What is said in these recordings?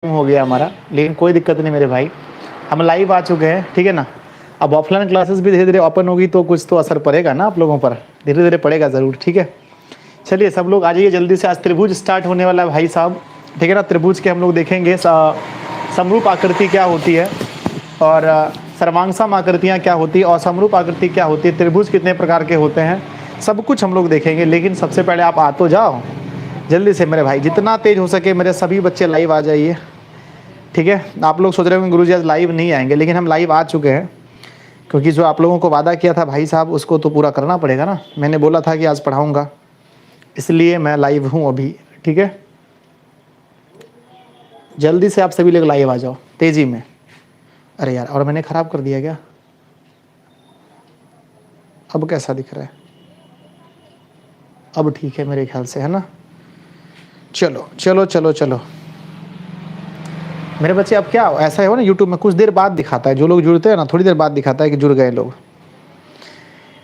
हो गया हमारा, लेकिन कोई दिक्कत नहीं मेरे भाई, हम लाइव आ चुके हैं, ठीक है ना। अब ऑफलाइन क्लासेस भी धीरे धीरे ओपन होगी तो कुछ तो असर पड़ेगा ना आप लोगों पर, धीरे धीरे पड़ेगा ज़रूर, ठीक है। चलिए सब लोग आ जाइए जल्दी से, आज त्रिभुज स्टार्ट होने वाला है भाई साहब, ठीक है ना। त्रिभुज के हम लोग देखेंगे समरूप आकृति क्या होती है और सर्वांगसम आकृतियाँ क्या होती है और समरूप आकृति क्या होती है, त्रिभुज कितने प्रकार के होते हैं, सब कुछ हम लोग देखेंगे। लेकिन सबसे पहले आप आ तो जाओ जल्दी से मेरे भाई, जितना तेज हो सके मेरे सभी बच्चे लाइव आ जाइए, ठीक है। आप लोग सोच रहे होंगे गुरुजी आज लाइव नहीं आएंगे, लेकिन हम लाइव आ चुके हैं, क्योंकि जो आप लोगों को वादा किया था भाई साहब उसको तो पूरा करना पड़ेगा ना। मैंने बोला था कि आज पढ़ाऊंगा, इसलिए मैं लाइव हूँ अभी, ठीक है। जल्दी से आप सभी लोग लाइव आ जाओ तेजी में। अरे यार, और मैंने ख़राब कर दिया क्या? अब कैसा दिख रहा है? अब ठीक है मेरे ख्याल से, है ना। चलो चलो चलो चलो मेरे बच्चे। अब क्या ऐसा है ना, यूट्यूब में कुछ देर बाद दिखाता है, जो लोग जुड़ते हैं ना थोड़ी देर बाद दिखाता है कि जुड़ गए लोग।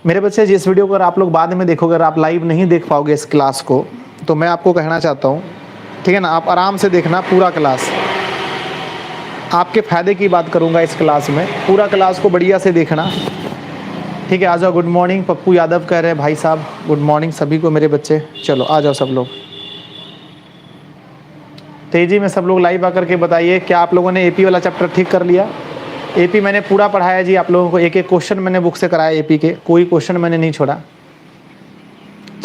मेरे बच्चे जिस वीडियो को अगर आप लोग बाद में देखोगे, अगर आप लाइव नहीं देख पाओगे इस क्लास को, तो मैं आपको कहना चाहता हूँ, ठीक है ना, आप आराम से देखना पूरा क्लास, आपके फ़ायदे की बात करूँगा इस क्लास में, पूरा क्लास को बढ़िया से देखना, ठीक है। आ जाओ, गुड मॉर्निंग पप्पू यादव कह रहे हैं भाई साहब, गुड मॉर्निंग सभी को मेरे बच्चे। चलो आ जाओ सब लोग तेजी में, सब लोग लाइव आकर के बताइए क्या आप लोगों ने एपी वाला चैप्टर ठीक कर लिया। एपी मैंने पूरा पढ़ाया जी आप लोगों को, एक एक क्वेश्चन मैंने बुक से कराया एपी के, कोई क्वेश्चन मैंने नहीं छोड़ा।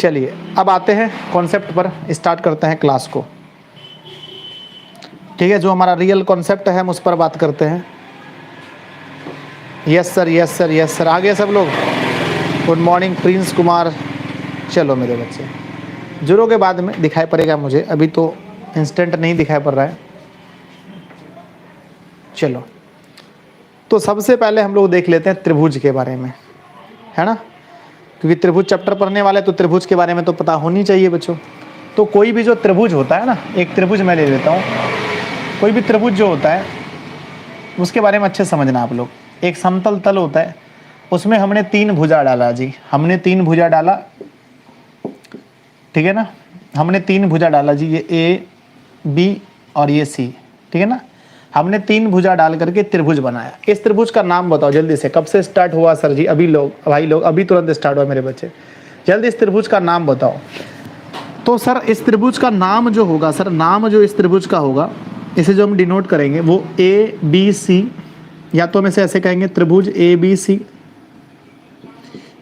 चलिए अब आते हैं कॉन्सेप्ट पर, स्टार्ट करते हैं क्लास को, ठीक है। जो हमारा रियल कॉन्सेप्ट है हम उस पर बात करते हैं। Yes sir, yes sir, yes sir, आ गए सब लोग। Good morning Prince Kumar. चलो मेरे बच्चे, जुड़ोगे बाद में दिखाई पड़ेगा मुझे, अभी तो इंस्टेंट नहीं दिखाई पड़ रहा है। चलो तो सबसे पहले हम लोग देख लेते हैं त्रिभुज के बारे में, है ना, क्योंकि त्रिभुज चैप्टर पढ़ने वाले तो त्रिभुज के बारे में तो पता होनी चाहिए बच्चों। तो कोई भी जो त्रिभुज होता है ना, एक त्रिभुज मैं ले लेता हूँ, कोई भी त्रिभुज जो होता है उसके बारे में अच्छे समझना आप लोग। एक समतल तल होता है, उसमें हमने 3 भुजा डाला जी, हमने 3 भुजा डाला, ठीक है ना, हमने 3 भुजा डाला जी, ये ए बी और ये सी, ठीक है ना। हमने 3 भुजा डाल करके त्रिभुज बनाया। इस त्रिभुज का नाम बताओ जल्दी से, कब से स्टार्ट हुआ सर जी? अभी लोग भाई लोग अभी तुरंत स्टार्ट हुआ मेरे बच्चे, जल्दी इस त्रिभुज का नाम बताओ। तो सर इस त्रिभुज का नाम जो होगा, सर नाम जो इस त्रिभुज का होगा, इसे जो हम डिनोट करेंगे वो ए बी सी, या तो हम इसे ऐसे कहेंगे त्रिभुज ए बी सी,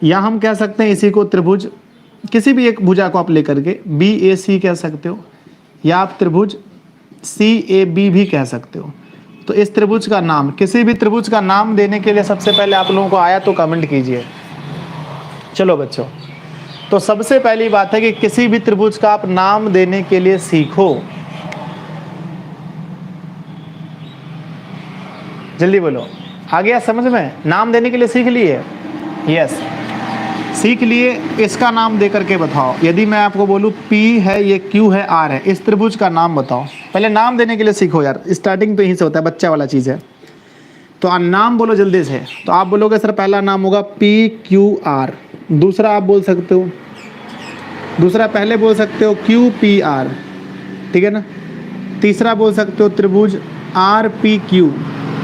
या हम कह सकते हैं इसी को त्रिभुज, किसी भी एक भुजा को आप लेकर के बी ए सी कह सकते हो, या आप त्रिभुज सी ए बी भी कह सकते हो। तो इस त्रिभुज का नाम, किसी भी त्रिभुज का नाम देने के लिए सबसे पहले आप लोगों को आया तो कमेंट कीजिए। चलो बच्चों, तो सबसे पहली बात है कि किसी भी त्रिभुज का आप नाम देने के लिए सीखो। जल्दी बोलो, आ गया समझ में? नाम देने के लिए सीख लिए? यस, सीख लिए। इसका नाम दे करके बताओ। यदि मैं आपको बोलूँ P है, ये Q है, R है, इस त्रिभुज का नाम बताओ। पहले नाम देने के लिए सीखो यार, स्टार्टिंग तो यहीं से होता है, बच्चा वाला चीज़ है। तो नाम बोलो जल्दी से। तो आप बोलोगे सर पहला नाम होगा PQR, दूसरा आप बोल सकते हो, दूसरा पहले बोल सकते हो QPR, ठीक है ना, तीसरा बोल सकते हो त्रिभुज RPQ,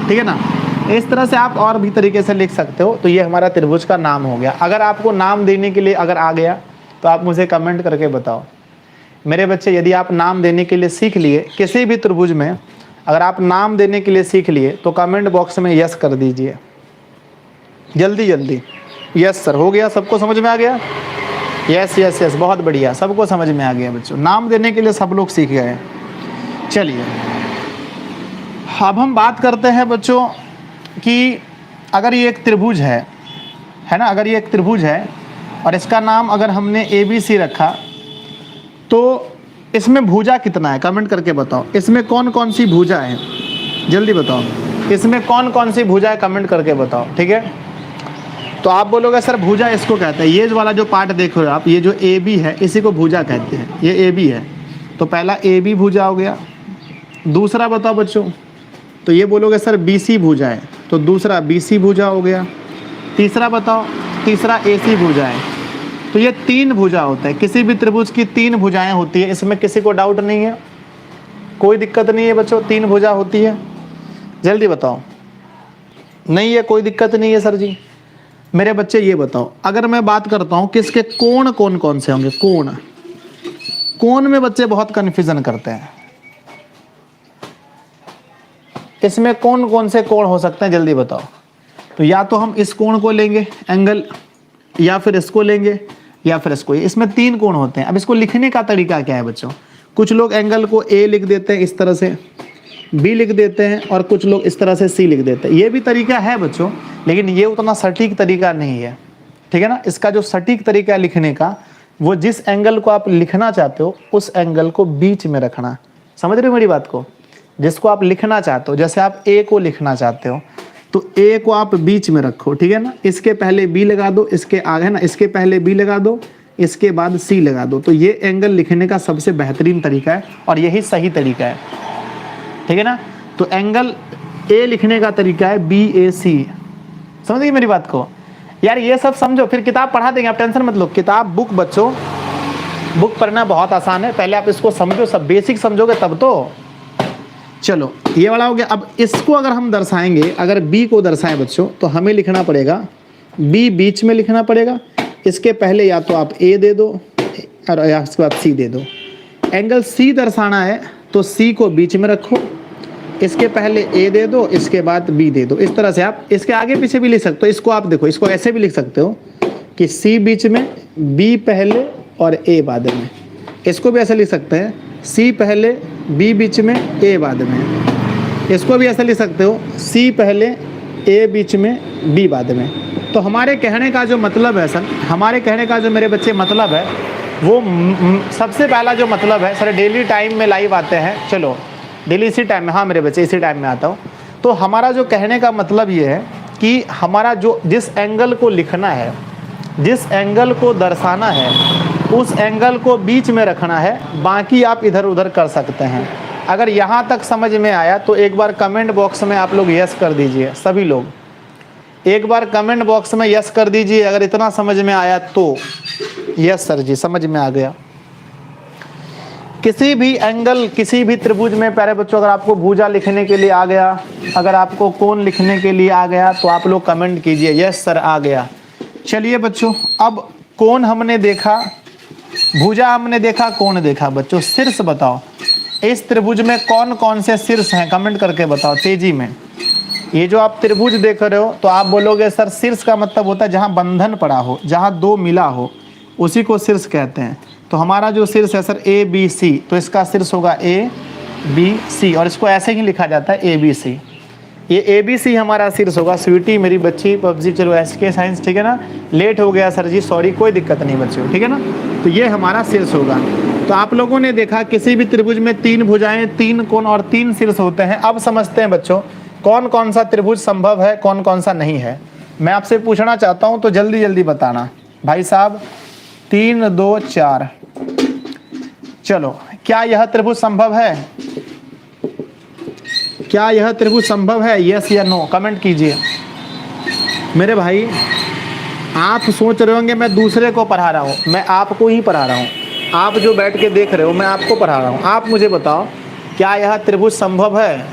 ठीक है ना। इस तरह से आप और भी तरीके से लिख सकते हो। तो ये हमारा त्रिभुज का नाम हो गया। अगर आपको नाम देने के लिए अगर आ गया तो आप मुझे कमेंट करके बताओ मेरे बच्चे। यदि आप नाम देने के लिए सीख लिए किसी भी त्रिभुज में, अगर आप नाम देने के लिए सीख लिए तो कमेंट बॉक्स में यस कर दीजिए जल्दी जल्दी। यस सर, हो गया, सबको समझ में आ गया? यस यस यस, बहुत बढ़िया, सबको समझ में आ गया बच्चों। नाम देने के लिए सब लोग सीख गए हैं। चलिए अब हम बात करते हैं बच्चों कि अगर ये एक त्रिभुज है ना, अगर ये एक त्रिभुज है और इसका नाम अगर हमने ABC रखा, तो इसमें भुजा कितना है? कमेंट करके बताओ। इसमें कौन कौन सी भुजा है, जल्दी बताओ। इसमें कौन कौन सी भुजा है, कमेंट करके बताओ, ठीक है। तो आप बोलोगे सर भुजा इसको कहते हैं, ये वाला जो पार्ट देख रहे हो आप, ये जो AB है इसी को भुजा कहते हैं, ये AB है। तो पहला AB भुजा हो गया। दूसरा बताओ बच्चों, तो ये बोलोगे सर BC भुजा है, तो दूसरा BC भुजा हो गया। तीसरा बताओ, तीसरा AC भुजा है। तो ये 3 भुजा होता है, किसी भी त्रिभुज की 3 भुजाएं होती है, इसमें किसी को डाउट नहीं है? कोई दिक्कत नहीं है बच्चों, 3 भुजा होती है, जल्दी बताओ। नहीं है, कोई दिक्कत नहीं है सर जी। मेरे बच्चे ये बताओ, अगर मैं बात करता हूं किसके कोण कौन कौन से होंगे, कोण, कोण में बच्चे बहुत कंफ्यूजन करते हैं। इसमें कौन कौन से कोण हो सकते हैं, जल्दी बताओ। तो या तो हम इस कोण को लेंगे एंगल, या फिर इसको लेंगे, या फिर इसको। इसमें 3 कोण होते हैं। अब इसको लिखने का तरीका क्या है बच्चों? कुछ लोग एंगल को ए लिख देते हैं इस तरह से, बी लिख देते हैं, और कुछ लोग इस तरह से सी लिख देते हैं। ये भी तरीका है बच्चों, लेकिन ये उतना सटीक तरीका नहीं है, ठीक है ना। इसका जो सटीक तरीका है लिखने का, वो जिस एंगल को आप लिखना चाहते हो उस एंगल को बीच में रखना। समझ रहे हो मेरी बात को? जिसको आप लिखना चाहते हो, जैसे आप ए को लिखना चाहते हो तो ए को आप बीच में रखो, ठीक है ना। इसके पहले बी लगा दो, इसके आगे ना, इसके पहले बी लगा दो, इसके बाद सी लगा दो। तो ये एंगल लिखने का सबसे बेहतरीन तरीका है और यही सही तरीका है, ठीक है ना। तो एंगल ए लिखने का तरीका है BAC। समझ गए मेरी बात को? यार ये सब समझो, फिर किताब पढ़ा देंगे, आप टेंशन मत लो। किताब बुक बच्चों, बुक पढ़ना बहुत आसान है, पहले आप इसको समझो, सब बेसिक समझोगे तब तो। चलो ये वाला हो गया। अब इसको अगर हम दर्शाएंगे, अगर B को दर्शाएं बच्चों, तो हमें लिखना पड़ेगा B बीच में लिखना पड़ेगा। इसके पहले या तो आप A दे दो और या इसके बाद C दे दो। एंगल C दर्शाना है तो C को बीच में रखो, इसके पहले A दे दो, इसके बाद B दे दो। इस तरह से आप इसके आगे पीछे भी लिख सकते हो। इसको आप देखो, इसको ऐसे भी लिख सकते हो कि C बीच में, B पहले और A बाद में। इसको भी ऐसे लिख सकते हैं, C पहले, B बीच में, A बाद में। इसको भी ऐसे लिख सकते हो, C पहले, A बीच में, B बाद में। तो हमारे कहने का जो मतलब है सर, हमारे कहने का जो मेरे बच्चे मतलब है, वो सबसे पहला जो मतलब है सर, डेली टाइम में लाइव आते हैं। चलो डेली इसी टाइम में, हाँ मेरे बच्चे इसी टाइम में आता हूँ। तो हमारा जो कहने का मतलब ये है कि हमारा जो जिस एंगल को लिखना है, जिस एंगल को दर्शाना है, उस एंगल को बीच में रखना है। बाकी आप इधर उधर कर सकते हैं। अगर यहाँ तक समझ में आया तो एक बार कमेंट बॉक्स में आप लोग यस कर दीजिए। सभी लोग एक बार कमेंट बॉक्स में यस कर दीजिए अगर इतना समझ में आया तो। यस सर जी, समझ में आ गया। किसी भी एंगल, किसी भी त्रिभुज में प्यारे बच्चों, अगर आपको भुजा लिखने के लिए आ गया, अगर आपको कोण लिखने के लिए आ गया, तो आप लोग कमेंट कीजिए यस सर आ गया। चलिए बच्चों, अब कोण हमने देखा, भुजा हमने देखा, कोण देखा। बच्चों शीर्ष बताओ, इस त्रिभुज में कौन कौन से शीर्ष हैं, कमेंट करके बताओ तेजी में। ये जो आप त्रिभुज देख रहे हो तो आप बोलोगे सर शीर्ष का मतलब होता है जहां बंधन पड़ा हो, जहां 2 मिला हो, उसी को शीर्ष कहते हैं। तो हमारा जो शीर्ष है सर ABC, तो इसका शीर्ष होगा ABC और इसको ऐसे ही लिखा जाता है ABC। ये ABC हमारा शीर्ष होगा। स्वीटी मेरी बच्ची पबजी, चलो SK साइंस, ठीक है ना। लेट हो गया सर जी, सॉरी, कोई दिक्कत नहीं बच्चों, ठीक है ना। तो ये हमारा शीर्ष होगा। तो आप लोगों ने देखा किसी भी त्रिभुज में 3 भुजाएं, 3 कोण और 3 शीर्ष होते हैं। अब समझते हैं बच्चों कौन कौन सा त्रिभुज संभव है, कौन कौन सा नहीं है। मैं आपसे पूछना चाहता हूं तो जल्दी जल्दी बताना भाई साहब। 3 2 4, चलो क्या यह त्रिभुज संभव है? क्या यह त्रिभुज संभव है? यस या नो कमेंट कीजिए। मेरे भाई आप सोच रहे होंगे मैं दूसरे को पढ़ा रहा हूं, मैं आपको ही पढ़ा रहा हूं। आप जो बैठ के देख रहे हो मैं आपको पढ़ा रहा हूं। आप मुझे बताओ क्या यह त्रिभुज संभव है?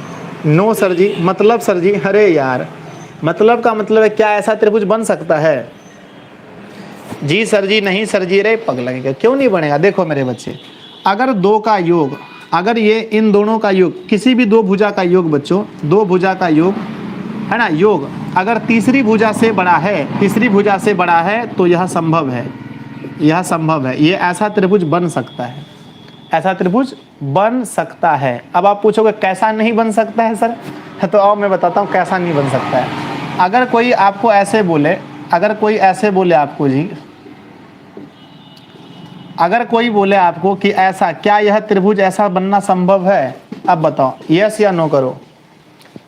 नो सर जी। मतलब सर जी, अरे यार, मतलब का मतलब है क्या ऐसा त्रिभुज बन सकता है? जी सर जी, नहीं सर जी, अरे पग लगेगा, क्यों नहीं बनेगा? देखो मेरे बच्चे, अगर 2 का योग, अगर ये इन दोनों का योग, किसी भी 2 भुजा का योग बच्चों, 2 भुजा का योग है ना, योग अगर तीसरी भुजा से बड़ा है, तीसरी भुजा से बड़ा है तो यह संभव है, यह संभव है। ये ऐसा त्रिभुज बन सकता है, ऐसा त्रिभुज बन सकता है। अब आप पूछोगे कैसा नहीं बन सकता है सर? तो आओ मैं बताता हूँ कैसा नहीं बन सकता है। अगर कोई आपको ऐसे बोले, अगर कोई ऐसे बोले आपको जी, अगर कोई बोले आपको कि ऐसा, क्या यह त्रिभुज ऐसा बनना संभव है? अब बताओ यस या नो करो।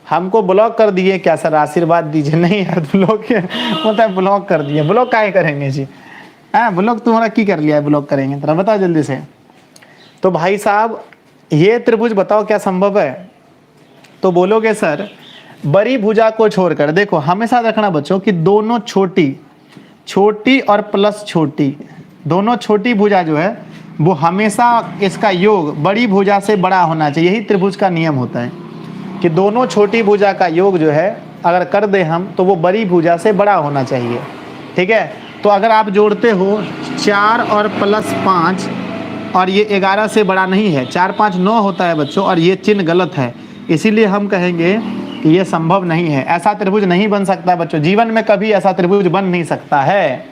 हमको ब्लॉक कर दिए क्या सर? आशीर्वाद दीजिए। नहीं यार, ब्लॉक मतलब ब्लॉक कर दिए। ब्लॉक काहे करेंगे जी? हाँ, ब्लॉक तुम्हारा की कर लिया है, ब्लॉक करेंगे? तरह बताओ जल्दी से। तो भाई साहब ये त्रिभुज बताओ क्या संभव है? तो बोलोगे सर बड़ी भुजा को छोड़कर, देखो हमेशा रखना बच्चों कि दोनों छोटी, छोटी और प्लस छोटी, दोनों छोटी भुजा जो है वो हमेशा इसका योग बड़ी भुजा से बड़ा होना चाहिए। यही त्रिभुज का नियम होता है कि दोनों छोटी भुजा का योग जो है अगर कर दे हम तो वो बड़ी भुजा से बड़ा होना चाहिए। ठीक है, तो अगर आप जोड़ते हो 4 और प्लस 5 और ये 11 से बड़ा नहीं है, 4 5 9 होता है बच्चों, और ये चिन्ह गलत है, इसीलिए हम कहेंगे कि ये संभव नहीं है। ऐसा त्रिभुज नहीं बन सकता बच्चों, जीवन में कभी ऐसा त्रिभुज बन नहीं सकता है।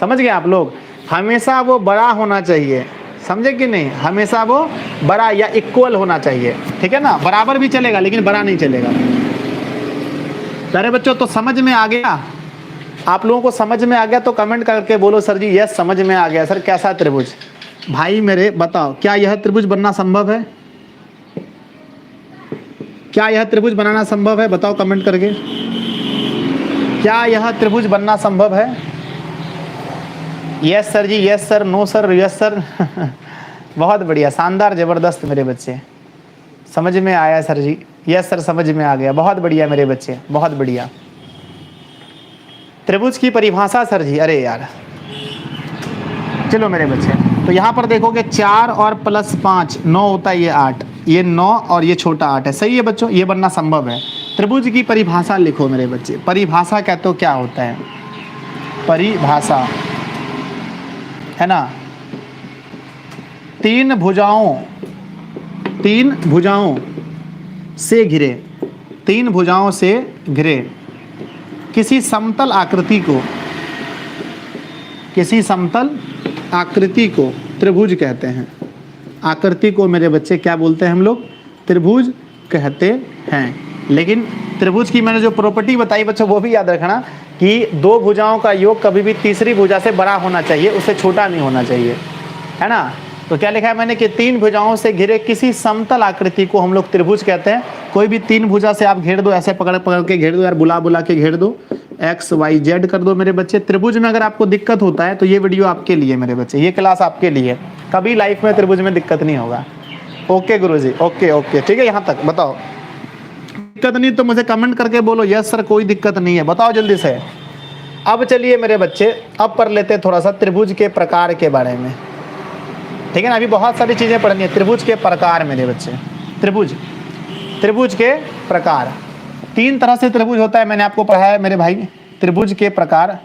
समझ गए आप लोग? हमेशा वो बड़ा होना चाहिए, समझे कि नहीं? हमेशा वो बड़ा या इक्वल होना चाहिए। ठीक है ना, बराबर भी चलेगा लेकिन बड़ा नहीं चलेगा। अरे बच्चों तो समझ में आ गया? आप लोगों को समझ में आ गया तो कमेंट करके बोलो सर जी यस समझ में आ गया। सर कैसा त्रिभुज? भाई मेरे बताओ, क्या यह त्रिभुज बनना संभव है? क्या यह त्रिभुज बनाना संभव है? बताओ कमेंट करके, क्या यह त्रिभुज बनना संभव है? Yes sir ji, yes sir, no sir, yes sir. बहुत बढ़िया, शानदार, जबरदस्त मेरे बच्चे, समझ में आया सर जी। यस सर समझ में आ गया, बहुत बढ़िया मेरे बच्चे, बहुत बढ़िया। त्रिभुज की परिभाषा सर जी, अरे यार चलो मेरे बच्चे, तो यहाँ पर देखोगे 4 और प्लस 5 9 होता है, ये 8, ये 9 और ये छोटा 8 है। सही है बच्चों, ये बनना संभव है। त्रिभुज की परिभाषा लिखो मेरे बच्चे। परिभाषा कहते हो क्या होता है? परिभाषा है ना, तीन भुजाओं से घिरे, तीन भुजाओं से घिरे किसी समतल आकृति को, किसी समतल आकृति को त्रिभुज कहते हैं। आकृति को मेरे बच्चे क्या बोलते हैं हम लोग? त्रिभुज कहते हैं। लेकिन त्रिभुज की मैंने जो प्रॉपर्टी बताई बच्चों वो भी याद रखना कि दो भुजाओं का योग कभी भी तीसरी भुजा से बड़ा होना चाहिए, उससे छोटा नहीं होना चाहिए, है ना। तो क्या लिखा है मैंने कि तीन भुजाओं से घिरे किसी समतल आकृति को हम लोग त्रिभुज कहते हैं। कोई भी तीन भुजा से आप घेर दो, ऐसे पकड़ पकड़ के घेर दो यार, बुला बुला के घेर दो, एक्स वाई जेड कर दो मेरे बच्चे। त्रिभुज में अगर आपको दिक्कत होता है तो ये वीडियो आपके लिए मेरे बच्चे, ये क्लास आपके लिए। कभी लाइफ में त्रिभुज में दिक्कत नहीं होगा। ओके गुरुजी, ओके ओके, ठीक है। यहाँ तक बताओ, दिक्कत नहीं तो मुझे कमेंट करके बोलो यस सर कोई दिक्कत नहीं है, बताओ जल्दी से। अब चलिए मेरे बच्चे, अब पढ़ लेते हैं थोड़ा सा त्रिभुज के प्रकार के बारे में, ठीक है ना। अभी बहुत सारी चीज़ें पढ़नी है। त्रिभुज के प्रकार मेरे बच्चे, त्रिभुज के प्रकार, तीन तरह से त्रिभुज होता है, मैंने आपको पढ़ाया है मेरे भाई। त्रिभुज के प्रकार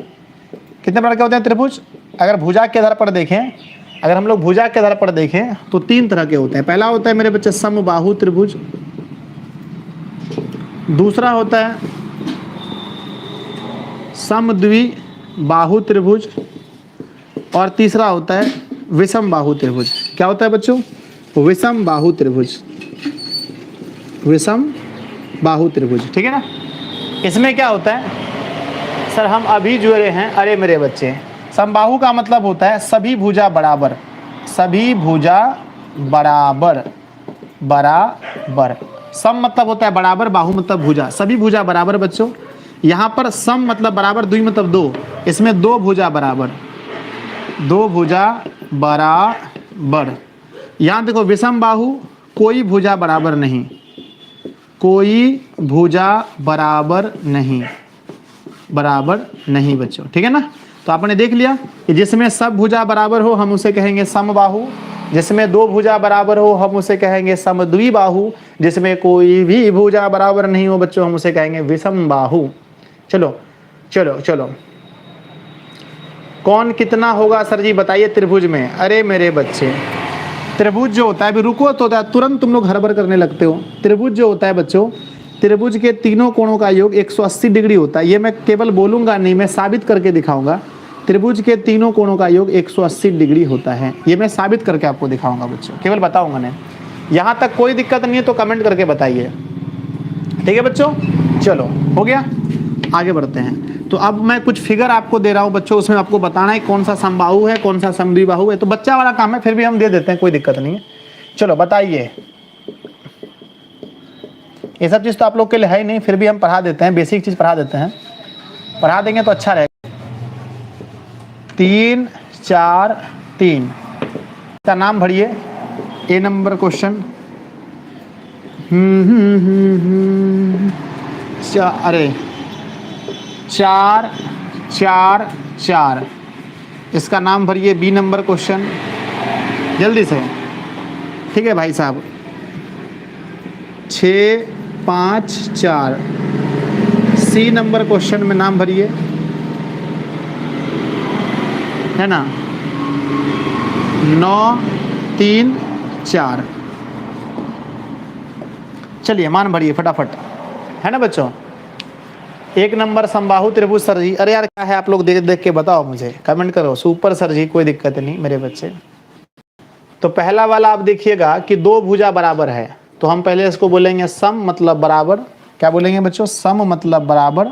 कितने प्रकार के होते हैं त्रिभुज? अगर भुजा के आधार पर देखें, अगर हम लोग भुजा के आधार पर देखें तो तीन तरह के होते हैं। पहला होता है मेरे बच्चे समबाहु त्रिभुज, दूसरा होता है समद्विबाहु त्रिभुज, और तीसरा होता है विषम बाहु त्रिभुज। क्या होता है बच्चों? विषम बाहु त्रिभुज, विषम बाहु त्रिभुज, ठीक है ना। इसमें क्या होता है सर, हम अभी जुड़े हैं। अरे मेरे बच्चे, समबाहु का मतलब होता है सभी भुजा बराबर, सभी भुजा बराबर, बराबर। सम मतलब होता है बराबर, बाहु मतलब भुजा, सभी भुजा बराबर बच्चों। यहाँ पर सम मतलब बराबर, द्वि मतलब दो, इसमें दो भुजा बराबर, दो भुजा बराबर। यहाँ देखो विषम बाहु, कोई भुजा बराबर नहीं, कोई भुजा बराबर नहीं, बराबर नहीं बच्चों, ठीक है ना। तो आपने देख लिया कि जिसमें सब भुजा बराबर हो हम उसे कहेंगे समबाहु, जिसमें दो भुजा बराबर हो हम उसे कहेंगे समद्विबाहु, जिसमें कोई भी भुजा बराबर नहीं हो बच्चों हम उसे कहेंगे विषम बाहु। चलो चलो चलो, कौन कितना होगा सर जी बताइए त्रिभुज में? अरे मेरे बच्चे, त्रिभुज जो होता है, अभी रुको तो तुरंत तुम लोग हड़बड़ करने लगते हो। त्रिभुज जो होता है बच्चों, त्रिभुज के तीनों कोणों का योग 180 डिग्री होता है। ये मैं केवल बोलूंगा नहीं, मैं साबित करके दिखाऊंगा। त्रिभुज के तीनों कोणों का योग 180 डिग्री होता है, ये मैं साबित करके आपको दिखाऊंगा बच्चों, केवल बताऊंगा नहीं। यहाँ तक कोई दिक्कत नहीं है तो कमेंट करके बताइए, ठीक है बच्चों। चलो हो गया, आगे बढ़ते हैं। तो अब मैं कुछ फिगर आपको दे रहा हूँ बच्चों, उसमें आपको बताना है कौन सा समबाहु है, कौन सा समद्विबाहु है। तो बच्चा वाला काम है, फिर भी हम दे देते हैं, कोई दिक्कत नहीं है। चलो बताइए, ये सब चीज़ तो आप लोग के लिए है ही नहीं, फिर भी हम पढ़ा देते हैं, बेसिक चीज़ पढ़ा देते हैं, पढ़ा देंगे तो अच्छा रहेगा। 3 4 3 का नाम भरिए। ए नंबर क्वेश्चन, अरे 4 4 4, इसका नाम भरिए। बी नंबर क्वेश्चन जल्दी से। ठीक है भाई साहब, 6 5 4। सी नंबर क्वेश्चन में नाम भरिए, है ना। 9 3 4। चलिए मान भरिए फटाफट, है ना बच्चों। 1 नंबर समबाहु त्रिभुज सर जी। अरे यार क्या है, आप लोग देख देख के बताओ मुझे, कमेंट करो। सुपर सर जी, कोई दिक्कत नहीं मेरे बच्चे। तो पहला वाला आप देखिएगा कि 2 भुजा बराबर है, तो हम पहले इसको बोलेंगे सम मतलब बराबर। क्या बोलेंगे बच्चों? सम मतलब बराबर।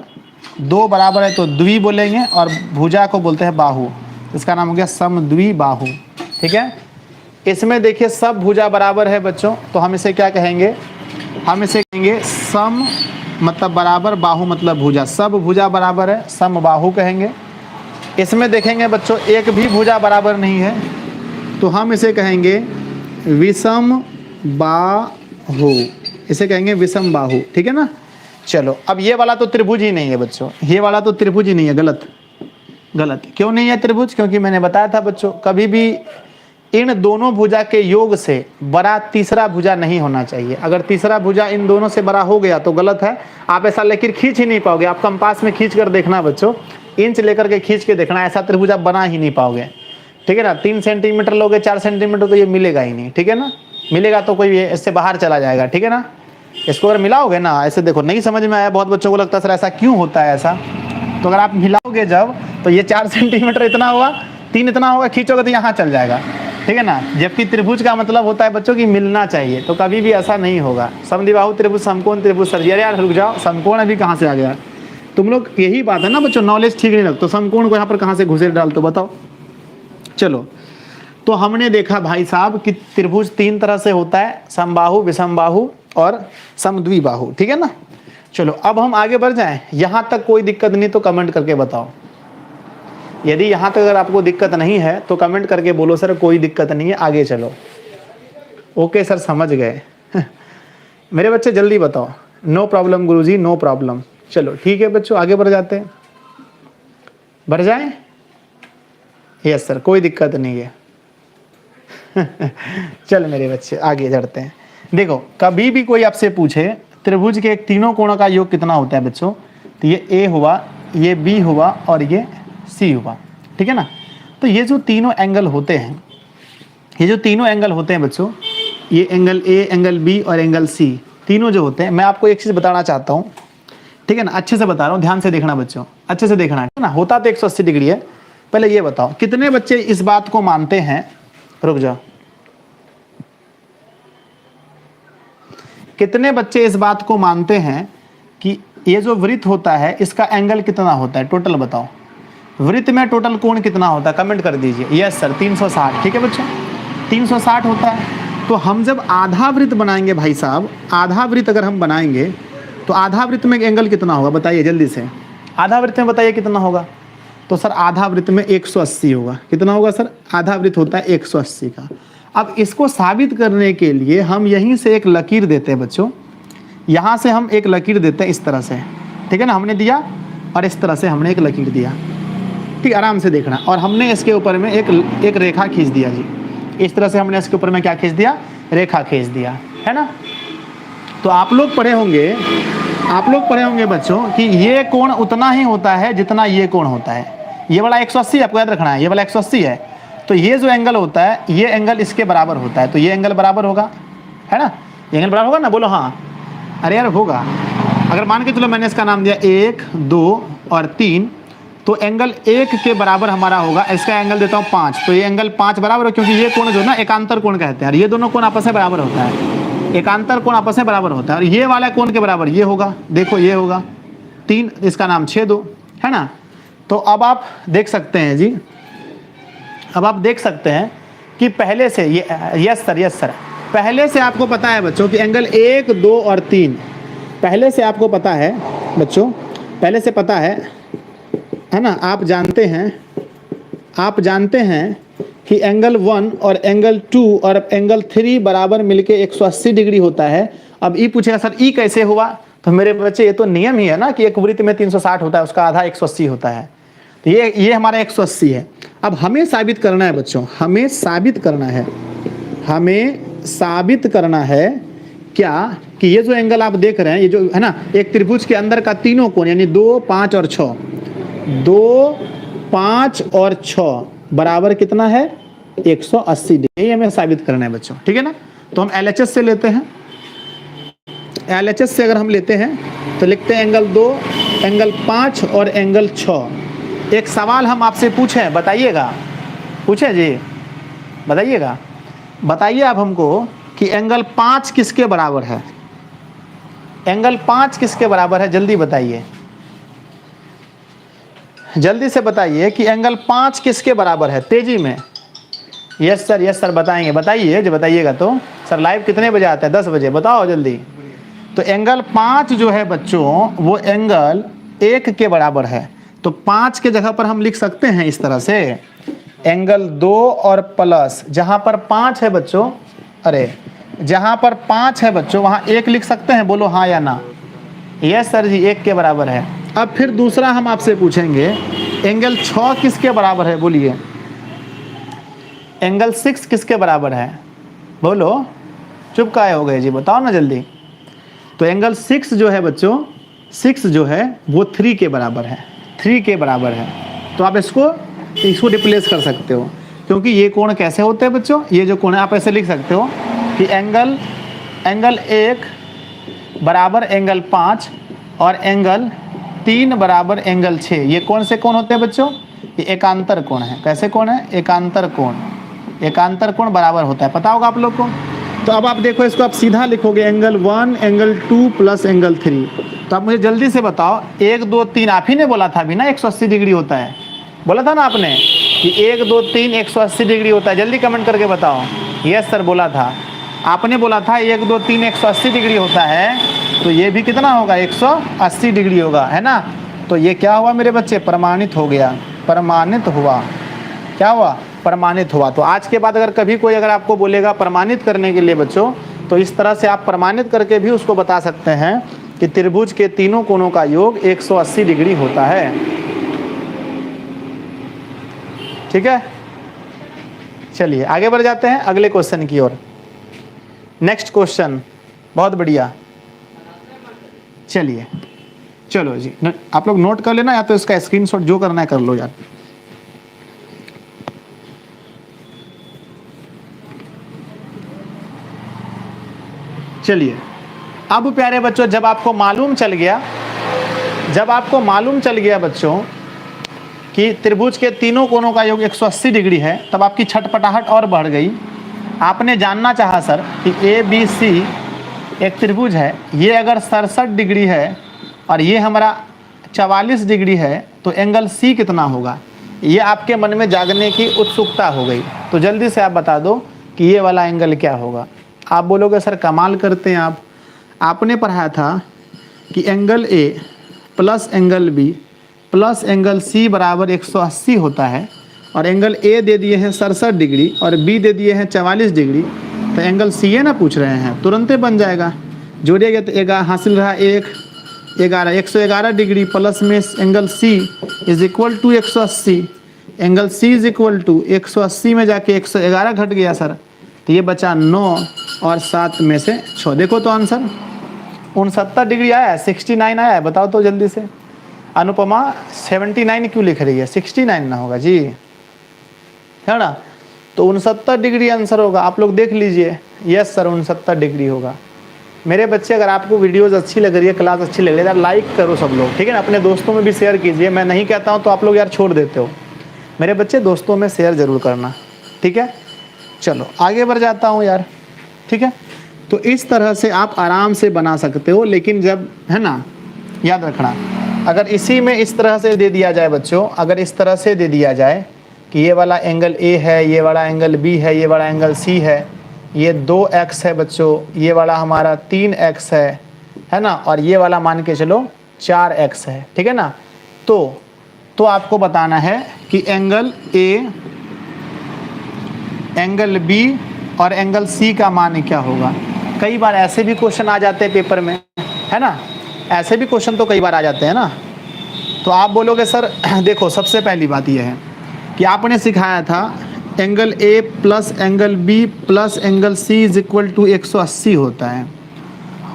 2 बराबर है तो द्वि बोलेंगे, और भुजा को बोलते हैं बाहु। इसका नाम हो गया समद्विबाहु। ठीक है। इसमें देखिए सब भुजा बराबर है बच्चों, तो हम इसे क्या कहेंगे? हम इसे कहेंगे सम मतलब बराबर, बाहु मतलब भुजा। सब भुजा बराबर है, समबाहु कहेंगे। इसमें देखेंगे बच्चों एक भी भुजा बराबर नहीं है, तो हम इसे कहेंगे विषम बाहु। इसे कहेंगे विषम बाहु। ठीक है ना। चलो अब ये वाला तो त्रिभुज ही नहीं है बच्चों, ये वाला तो त्रिभुज ही नहीं है। गलत गलत। क्यों नहीं है त्रिभुज? क्योंकि मैंने बताया था बच्चों, कभी भी इन दोनों भुजा के योग से बड़ा तीसरा भुजा नहीं होना चाहिए। अगर तीसरा भुजा इन दोनों से बड़ा हो गया तो गलत है। आप ऐसा लेकर खींच ही नहीं पाओगे। आप कंपास में खींच कर देखना बच्चों, इंच लेकर के खींच के देखना, ऐसा त्रिभुज आप बना ही नहीं पाओगे। ठीक है ना। 3 सेंटीमीटर लोगे, 4 सेंटीमीटर, तो ये मिलेगा ही नहीं। ठीक है ना। मिलेगा तो कोई इससे बाहर चला जाएगा। ठीक है ना। इसको अगर मिलाओगे ना, ऐसे देखो, नहीं समझ में आया, बहुत बच्चों को लगता है सर ऐसा क्यों होता है ऐसा। तो अगर आप मिलाओगे जब, तो ये 4 सेंटीमीटर इतना होगा, 3 इतना होगा, खींचोगे तो यहाँ चल जाएगा। ठीक है ना। जबकि त्रिभुज का मतलब होता है बच्चों की मिलना चाहिए, तो कभी भी ऐसा नहीं होगा। समद्विबाहु त्रिभुज, समकोण त्रिभुज। सर यार रुक जाओ, समकोण अभी कहाँ से आ गया? तुम लोग यही बात है ना बच्चों, नॉलेज ठीक नहीं लगता। समकोण को यहाँ पर कहाँ से घुसे डाल, तो बताओ। चलो, तो हमने देखा भाई साहब कि त्रिभुज 3 तरह से होता है, समबाहु, विषमबाहु और समद्विबाहु। ठीक है ना। चलो अब हम आगे बढ़ जाएं। यहाँ तक कोई दिक्कत नहीं तो कमेंट करके बताओ। यदि यहाँ तक अगर आपको दिक्कत नहीं है तो कमेंट करके बोलो सर कोई दिक्कत नहीं है, आगे चलो। ओके सर समझ गए। मेरे बच्चे जल्दी बताओ। नो प्रॉब्लम गुरुजी, नो प्रॉब्लम। चलो ठीक है बच्चों, आगे बढ़ जाते हैं। बढ़ जाएं? यस सर, कोई दिक्कत नहीं है। चल मेरे बच्चे आगे बढ़ते हैं। देखो, कभी भी कोई आपसे पूछे त्रिभुज के तीनों कोणों का योग कितना होता है बच्चों, तो ये ए हुआ, ये बी हुआ और ये सी हुआ। ठीक है ना। तो ये जो तीनों एंगल होते हैं, ये जो तीनों एंगल होते हैं बच्चों, ये एंगल ए, एंगल बी और एंगल सी, तीनों जो होते हैं, मैं आपको एक चीज़ बताना चाहता हूँ। ठीक है ना। अच्छे से बता रहा हूँ, ध्यान से देखना बच्चों, अच्छे से देखना है ना। होता तो 180 डिग्री है। पहले ये बताओ कितने बच्चे इस बात को मानते हैं, रुक जाओ, कितने बच्चे इस बात को मानते हैं कि ये जो वृत्त होता है इसका एंगल कितना होता है? टोटल बताओ, वृत्त में टोटल कोण कितना होता है? कमेंट कर दीजिए। Yes sir 360। ठीक है बच्चों, 360 होता है। तो हम जब आधा वृत्त बनाएंगे भाई साहब, आधा वृत्त अगर हम बनाएंगे तो आधा वृत्त में एंगल कितना होगा बताइए जल्दी से। आधा वृत्त में बताइए कितना होगा? तो सर आधा वृत्त में 180 होगा। कितना होगा सर? आधा वृत्त होता है 180 का। अब इसको साबित करने के लिए हम यहीं से एक लकीर देते हैं बच्चों, यहाँ से हम एक लकीर देते हैं इस तरह से। ठीक है ना। हमने दिया और इस तरह से हमने एक लकीर दिया। ठीक, आराम से देखना। और हमने इसके ऊपर में एक रेखा खींच दिया जी। इस तरह से हमने इसके ऊपर में क्या खींच दिया? रेखा खींच दिया, है ना। तो आप लोग पढ़े होंगे बच्चों कि ये कोण उतना ही होता है जितना ये कोण होता है। ये वाला 180 आपको याद रखना है, ये वाला 180 है। तो ये जो एंगल होता है, ये एंगल इसके बराबर होता है। तो ये एंगल बराबर होगा, है ना। ये एंगल बराबर होगा ना, बोलो हाँ। अरे यार होगा। अगर मान के चलो मैंने इसका नाम दिया 1 2 और 3, तो एंगल 1 के बराबर हमारा होगा। इसका एंगल देता हूँ 5, तो ये एंगल 5 बराबर है, क्योंकि ये कोण जो ना एकांतर कोण कहते हैं। ये दोनों कोण आपस में बराबर होता है, एकांतर कोण आपस में बराबर होता है। और ये वाला कोण के बराबर ये होगा, देखो ये होगा 3, इसका नाम छेद दो, है ना। तो अब आप देख सकते हैं जी, अब आप देख सकते हैं कि पहले से ये, यस सर, पहले से आपको पता है बच्चों कि एंगल 1 2 और 3 पहले से आपको पता है बच्चों, पहले से पता है ना। आप जानते हैं कि एंगल 1 और एंगल 2 और एंगल 3 बराबर मिलके 180 डिग्री होता है। अब ई पूछेगा सर ई कैसे हुआ? तो मेरे बच्चे ये तो नियम ही है ना कि एक वृत्त में 360 होता है, उसका आधा 180 होता है। ये हमारा 180 है। अब हमें साबित करना है बच्चों, हमें साबित करना है क्या कि ये जो एंगल आप देख रहे हैं, ये जो है ना, एक त्रिभुज के अंदर का तीनों कोण यानी 2, 5 और 6, 2, 5 और 6 बराबर कितना है 180 डिग्री। ये हमें साबित करना है बच्चों, ठीक है ना। तो हम LHS से लेते हैं, LHS से अगर हम लेते हैं तो लिखते हैं एंगल 2, एंगल 5 और एंगल 6। एक सवाल हम आपसे पूछें, बताइएगा, पूछे जी, बताइएगा, बताइए आप हमको कि एंगल 5 किसके बराबर है, एंगल 5 किसके बराबर है, जल्दी बताइए, जल्दी से बताइए कि एंगल 5 किसके बराबर है, तेजी में। यस सर बताएंगे, बताइए जो बताइएगा तो। सर लाइव कितने बजे आता है, 10 बजे, बताओ जल्दी। तो एंगल 5 जो है बच्चों वो एंगल 1 के बराबर है। तो 5 के जगह पर हम लिख सकते हैं इस तरह से, एंगल 2 और प्लस, जहां पर 5 है बच्चों, अरे जहां पर 5 है बच्चों वहां 1 लिख सकते हैं, बोलो हाँ या ना। यस सर जी 1 के बराबर है। अब फिर दूसरा हम आपसे पूछेंगे एंगल 6 किसके बराबर है, बोलिए। एंगल 6 किसके बराबर है, बोलो, चुप काहे हो गए जी, बताओ ना जल्दी। तो एंगल 6 जो है बच्चों, 6 जो है वो 3 के बराबर है, 3 के बराबर है। तो आप इसको रिप्लेस कर सकते हो, क्योंकि ये कोण कैसे होते हैं बच्चों, ये जो कोण है आप ऐसे लिख सकते हो कि एंगल 1 बराबर एंगल 5 और एंगल 3 बराबर एंगल 6। ये कौन से कोण होते हैं बच्चों, ये एकांतर कोण है। कैसे कोण है, एकांतर कोण, एकांतर कोण बराबर होता है, पता होगा आप लोग को। तो अब आप देखो इसको आप सीधा लिखोगे एंगल 1 एंगल 2 प्लस एंगल 3। तो आप मुझे जल्दी से बताओ 1 2 3, आप ही ने बोला था अभी ना 180 डिग्री होता है, बोला था ना आपने कि 1 2 3 180 डिग्री होता है, जल्दी कमेंट करके बताओ। यस सर बोला था, आपने बोला था 1 2 3 180 डिग्री होता है, तो ये भी कितना होगा 180 डिग्री होगा, है ना। तो ये क्या हुआ मेरे बच्चे, प्रमाणित हो गया, प्रमाणित हुआ, क्या हुआ, प्रमाणित हुआ। तो आज के बाद अगर कभी कोई अगर आपको बोलेगा प्रमाणित करने के लिए बच्चों, तो इस तरह से आप प्रमाणित करके भी उसको बता सकते हैं कि त्रिभुज के तीनों कोणों का योग 180 डिग्री होता है, ठीक है। चलिए आगे बढ़ जाते हैं अगले क्वेश्चन की ओर। नेक्स्ट क्वेश्चन, बहुत बढ़िया, चलिए चलो जी, आप लोग नोट कर लेना या तो इसका स्क्रीनशॉट जो करना है कर लो यार। चलिए अब प्यारे बच्चों, जब आपको मालूम चल गया बच्चों कि त्रिभुज के तीनों कोणों का योग 180 डिग्री है, तब आपकी छटपटाहट और बढ़ गई। आपने जानना चाहा सर कि ABC एक त्रिभुज है, ये अगर 67 डिग्री है और ये हमारा 44 डिग्री है, तो एंगल C कितना होगा। ये आपके मन में जागने की उत्सुकता हो गई, तो जल्दी से आप बता दो कि ये वाला एंगल क्या होगा। आप बोलोगे सर कमाल करते हैं आप, आपने पढ़ाया था कि angle A plus angle B plus angle C बराबर 180 होता है, और एंगल A दे दिए हैं 67 डिग्री और B दे दिए हैं 44 डिग्री, तो एंगल CA ना पूछ रहे हैं, तुरंत ही बन जाएगा। जोड़िएगा तो हासिल रहा 111 डिग्री प्लस में angle C is equal to 180, angle C is equal to 180 में जाके 111 घट गया सर, तो ये बचा 9 और 7 में से 6। देखो तो आंसर 69 डिग्री आया है, 69 आया है, बताओ तो जल्दी से। अनुपमा 79 क्यों लिख रही है, 69 ना होगा जी, है ना। तो 69 डिग्री आंसर होगा, आप लोग देख लीजिए। यस सर 69 डिग्री होगा। मेरे बच्चे अगर आपको वीडियोस अच्छी लग रही है, क्लास अच्छी लग रही है यार, लाइक करो सब लोग, ठीक है ना। अपने दोस्तों में भी शेयर कीजिए, मैं नहीं कहता हूँ तो आप लोग यार छोड़ देते हो। मेरे बच्चे दोस्तों में शेयर ज़रूर करना, ठीक है। चलो आगे बढ़ जाता हूँ यार, ठीक है। तो इस तरह से आप आराम से बना सकते हो, लेकिन जब है ना, याद रखना, अगर इसी में इस तरह से दे दिया जाए बच्चों, अगर इस तरह से दे दिया जाए कि ये वाला एंगल A है, ये वाला एंगल B है, ये वाला एंगल C है, ये 2x है बच्चों, ये वाला हमारा 3x है ना, और ये वाला मान के चलो 4x है, ठीक है ना। तो आपको बताना है कि एंगल A, एंगल B और एंगल C का मान क्या होगा। कई बार ऐसे भी क्वेश्चन आ जाते हैं पेपर में, है ना, ऐसे भी क्वेश्चन तो कई बार आ जाते हैं ना। तो आप बोलोगे सर देखो सबसे पहली बात यह है कि आपने सिखाया था angle A plus angle B plus angle C is equal to 180 होता है।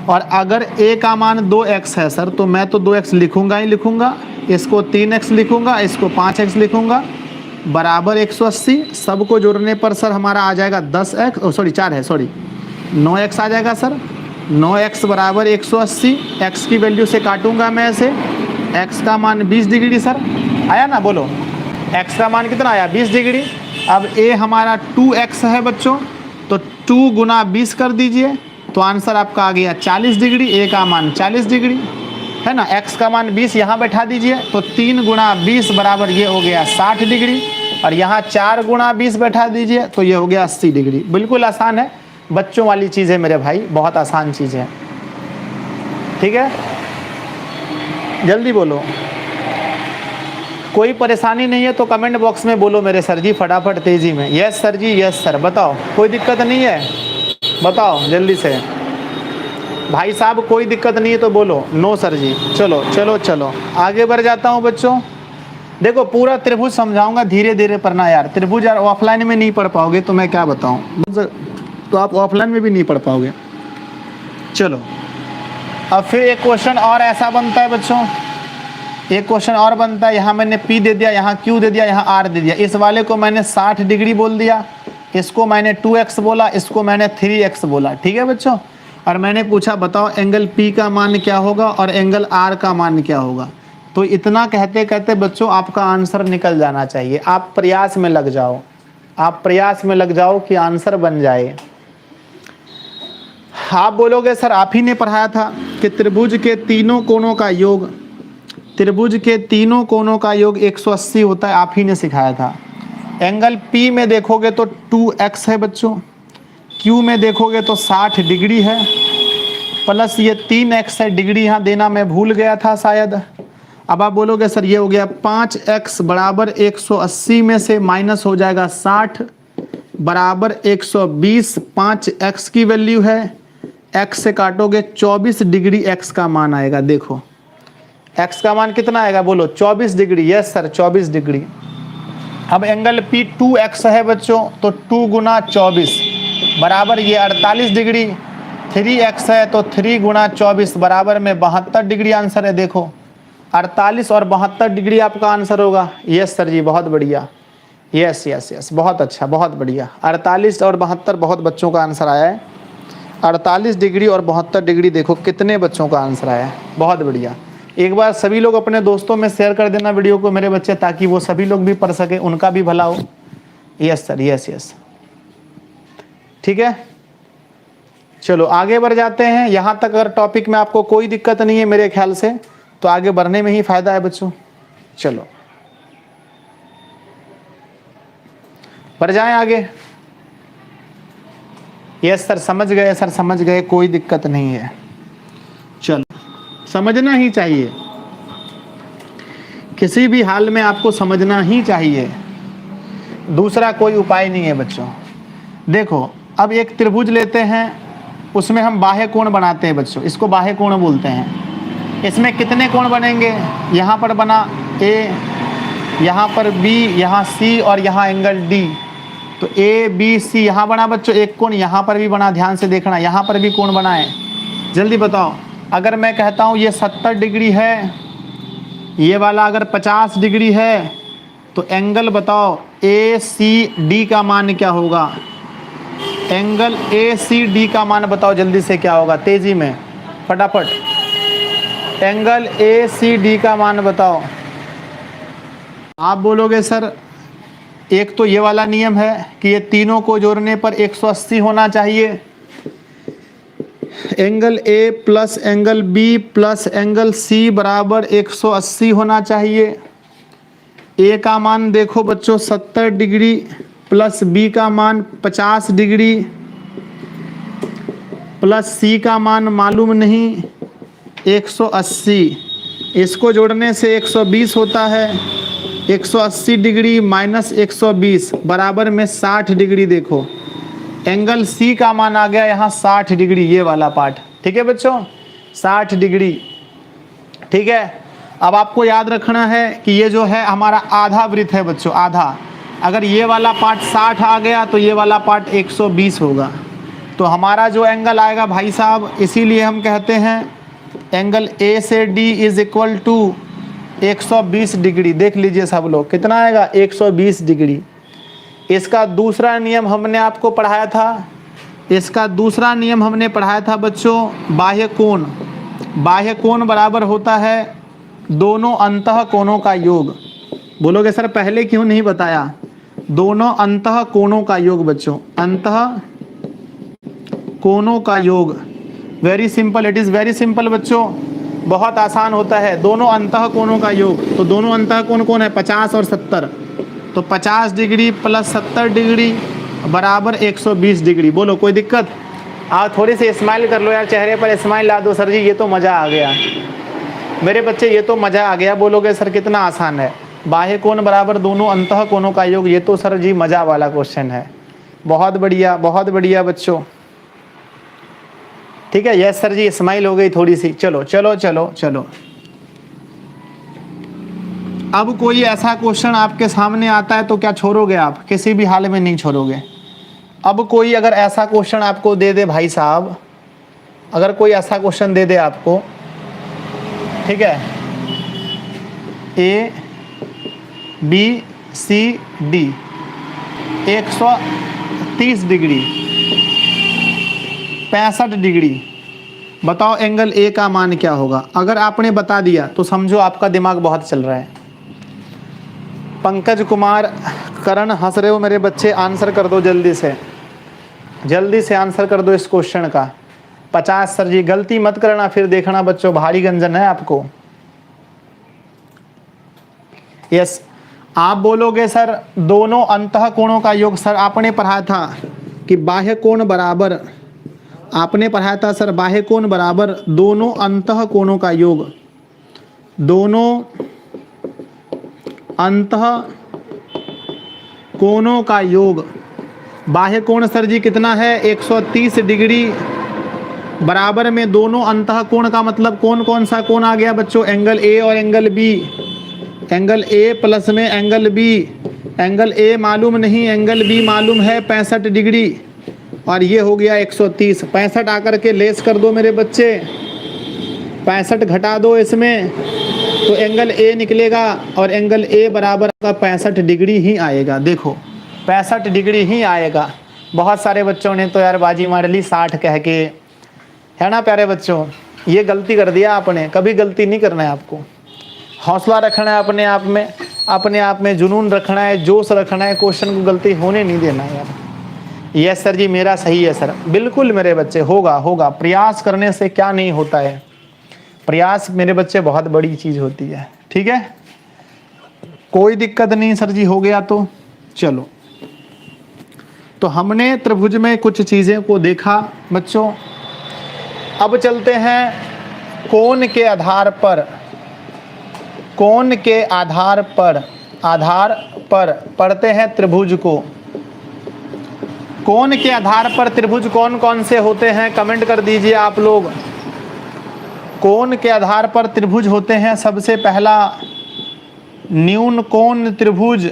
और अगर ए का मान 2x है सर, तो मैं तो 2x लिखूंगा ही लिखूंगा, इसको 3x लिखूंगा, इसको 5x लिखूंगा, बराबर 180। सबको जोड़ने पर सर हमारा आ जाएगा 10x, सॉरी 4 है, सॉरी 9x आ जाएगा सर। 9x बराबर 180। x की वैल्यू से काटूंगा मैं ऐसे, x का मान 20 डिग्री सर आया ना, बोलो x का मान कितना आया 20 डिग्री। अब a हमारा 2x है बच्चों, तो 2 गुना 20 कर दीजिए, तो आंसर आपका आ गया 40 डिग्री। a का मान 40 डिग्री है ना, x का मान 20 यहाँ बैठा दीजिए, तो 3 गुना 20 बराबर ये हो गया 60 डिग्री, और यहाँ 4 गुना 20 बैठा दीजिए तो ये हो गया 80 डिग्री। बिल्कुल आसान है, बच्चों वाली चीज़ है मेरे भाई, बहुत आसान चीज़ है। ठीक है, जल्दी बोलो, कोई परेशानी नहीं है तो कमेंट बॉक्स में बोलो मेरे सर जी फटाफट तेज़ी में, yes sir ji yes sir, बताओ कोई दिक्कत नहीं है, बताओ जल्दी से भाई साहब, कोई दिक्कत नहीं है तो बोलो नो सर जी। चलो चलो चलो आगे बढ़ जाता हूँ बच्चों। देखो पूरा त्रिभुज समझाऊंगा, धीरे धीरे पढ़ना यार, त्रिभुज यार ऑफलाइन में नहीं पढ़ पाओगे तो मैं क्या बताऊँ, तो आप ऑफलाइन में भी नहीं पढ़ पाओगे। चलो अब फिर एक क्वेश्चन और ऐसा बनता है बच्चों, एक क्वेश्चन और बनता है, यहाँ मैंने P दे दिया, यहाँ Q दे दिया, यहाँ R दे दिया, इस वाले को मैंने 60 डिग्री बोल दिया, इसको मैंने 2x बोला, इसको मैंने 3x बोला। ठीक है बच्चों, और मैंने पूछा बताओ एंगल P का मान क्या होगा और एंगल R का मान क्या होगा। तो इतना कहते कहते बच्चों आपका आंसर निकल जाना चाहिए। आप प्रयास में लग जाओ, आप प्रयास में लग जाओ कि आंसर बन जाए। आप बोलोगे सर आप ही ने पढ़ाया था कि त्रिभुज के तीनों कोणों का योग, त्रिभुज के तीनों कोणों का योग 180 होता है, आप ही ने सिखाया था। एंगल P में देखोगे तो 2x है बच्चों, Q में देखोगे तो 60 डिग्री है, प्लस ये 3x है, डिग्री यहाँ देना मैं भूल गया था शायद। अब आप बोलोगे सर ये हो गया 5x बराबर 180 में से माइनस हो जाएगा 60 बराबर 120, 5x की वैल्यू है, x से काटोगे 24 डिग्री x का मान आएगा। देखो x का मान कितना आएगा बोलो 24 डिग्री, यस सर 24 डिग्री। अब एंगल P 2x है बच्चों, तो 2 गुना 24 बराबर ये 48 डिग्री, 3x है तो 3 गुना 24 बराबर में 72 डिग्री आंसर है। देखो 48 और 72 डिग्री आपका आंसर होगा। यस सर जी बहुत बढ़िया, यस यस यस बहुत अच्छा बहुत बढ़िया। 48 और 72 बहुत बच्चों का आंसर आया है। 48 डिग्री और 72 डिग्री देखो कितने बच्चों का आंसर आया है, बहुत बढ़िया। एक बार सभी लोग अपने दोस्तों में शेयर कर देना वीडियो को मेरे बच्चे, ताकि वो सभी लोग भी पढ़ सके, उनका भी भला हो। यस सर यस यस ठीक है, चलो आगे बढ़ जाते हैं। यहाँ तक अगर टॉपिक में आपको कोई दिक्कत नहीं है मेरे ख्याल से, तो आगे बढ़ने में ही फायदा है बच्चों। चलो बढ़ जाएं आगे। यस सर समझ गए, सर समझ गए, कोई दिक्कत नहीं है। चलो समझना ही चाहिए, किसी भी हाल में आपको समझना ही चाहिए, दूसरा कोई उपाय नहीं है बच्चों। देखो अब एक त्रिभुज लेते हैं, उसमें हम बाह्य कोण बनाते हैं बच्चों, इसको बाह्य कोण बोलते हैं। इसमें कितने कोण बनेंगे, यहाँ पर बना A, यहाँ पर B, यहाँ C और यहाँ एंगल D, तो A B C यहाँ बना बच्चों एक कोण, यहाँ पर भी बना, ध्यान से देखना यहाँ पर भी कोण बना है। जल्दी बताओ, अगर मैं कहता हूँ ये 70 डिग्री है, ये वाला अगर 50 डिग्री है, तो एंगल बताओ ACD का मान क्या होगा, एंगल ACD का मान बताओ जल्दी से क्या होगा, तेजी में फटाफट, एंगल ACD का मान बताओ। आप बोलोगे सर एक तो ये वाला नियम है कि ये तीनों को जोड़ने पर 180 होना चाहिए, angle A plus angle B plus angle C बराबर 180 होना चाहिए। A का मान देखो बच्चों 70 डिग्री प्लस B का मान 50 डिग्री प्लस C का मान मालूम नहीं 180, इसको जोड़ने से 120 होता है। 180 डिग्री माइनस 120 बराबर में 60 डिग्री। देखो एंगल C का मान आ गया यहाँ 60 डिग्री, ये वाला पार्ट, ठीक है बच्चों 60 डिग्री, ठीक है। अब आपको याद रखना है कि ये जो है हमारा आधा वृत्त है बच्चों, आधा। अगर ये वाला पार्ट 60 आ गया तो ये वाला पार्ट 120 होगा। तो हमारा जो एंगल आएगा भाई साहब, इसीलिए हम कहते हैं एंगल ए से D is equal to 120 degree. देख लीजिए सब लोग, कितना आएगा 120 डिग्री। इसका दूसरा नियम हमने आपको पढ़ाया था, इसका दूसरा नियम हमने पढ़ाया था बच्चों, बाह्य कोण। बाह्य कोण बराबर होता है दोनों अंतः कोणों का योग। बोलोगे सर पहले क्यों नहीं बताया? दोनों अंतः कोणों का योग बच्चों, अंतः कोणों का योग। Very simple, it is very simple बच्चों, बहुत आसान होता है। दोनों अंतः कोणों का योग, तो दोनों अंतः कोण कौन है? 50 और 70। तो 50 डिग्री प्लस 70 डिग्री बराबर 120 डिग्री। बोलो कोई दिक्कत? आप थोड़ी सी स्माइल कर लो यार, चेहरे पर स्माइल ला दो। सर जी ये तो मज़ा आ गया मेरे बच्चे, ये तो मज़ा आ गया। बोलोगे सर कितना आसान है, बाह्य कोण बराबर दोनों अंतः कोणों का योग। ये तो सर जी मज़ा वाला क्वेश्चन है। बहुत बढ़िया बच्चों, ठीक है। यस सर जी, स्माइल हो गई थोड़ी सी। चलो चलो चलो चलो, अब कोई ऐसा क्वेश्चन आपके सामने आता है तो क्या छोड़ोगे आप? किसी भी हाल में नहीं छोड़ोगे। अब कोई अगर ऐसा क्वेश्चन आपको दे दे भाई साहब, अगर कोई ऐसा क्वेश्चन दे दे आपको, ठीक है, A B C D 130 degree 65 degree, बताओ एंगल ए का मान क्या होगा? अगर आपने बता दिया तो समझो आपका दिमाग बहुत चल रहा है। पंकज कुमार, करण हंस रहे हो मेरे बच्चे, आंसर कर दो जल्दी से, जल्दी से आंसर कर दो इस क्वेश्चन का। 50 सर जी, गलती मत करना फिर देखना बच्चों, भारी गंजन है आपको। यस, आप बोलोगे सर दोनों अंतः कोणों का योग। सर आपने पढ़ा था कि बाह्य कोण बराबर, आपने पढ़ाया था सर बाह्य कोण बराबर दोनों अंतः कोणों का योग। दोनों अंतः कोणों का योग। बाह्य कोण सर जी कितना है? 130 डिग्री बराबर में दोनों अंतः कोण का मतलब कौन कौन सा कोण आ गया बच्चों? एंगल ए और angle B. Angle A plus में एंगल बी। एंगल ए मालूम नहीं, एंगल बी मालूम है 65 डिग्री, और ये हो गया 130। 65 आकर के लेस कर दो मेरे बच्चे, 65 घटा दो इसमें तो एंगल ए निकलेगा, और एंगल ए बराबर का 65 डिग्री ही आएगा। देखो 65 डिग्री ही आएगा। बहुत सारे बच्चों ने तो यार बाजी मार ली 60 कह के, है ना प्यारे बच्चों? ये गलती कर दिया आपने, कभी गलती नहीं करना है आपको। हौसला रखना है अपने आप में जुनून रखना है, जोश रखना है, क्वेश्चन को गलती होने नहीं देना है यार। यस सर जी, मेरा सही है सर, बिल्कुल मेरे बच्चे, होगा। प्रयास करने से क्या नहीं होता है, प्रयास मेरे बच्चे बहुत बड़ी चीज़ होती है, ठीक है। कोई दिक्कत नहीं सर जी, हो गया तो चलो। तो हमने त्रिभुज में कुछ चीज़ें को देखा बच्चों। अब चलते हैं कोण के आधार पर, कोण के आधार पर पढ़ते हैं त्रिभुज को। कोण के आधार पर त्रिभुज कौन कौन से होते हैं, कमेंट कर दीजिए आप लोग। कोण के आधार पर त्रिभुज होते हैं, सबसे पहला न्यून कोण त्रिभुज,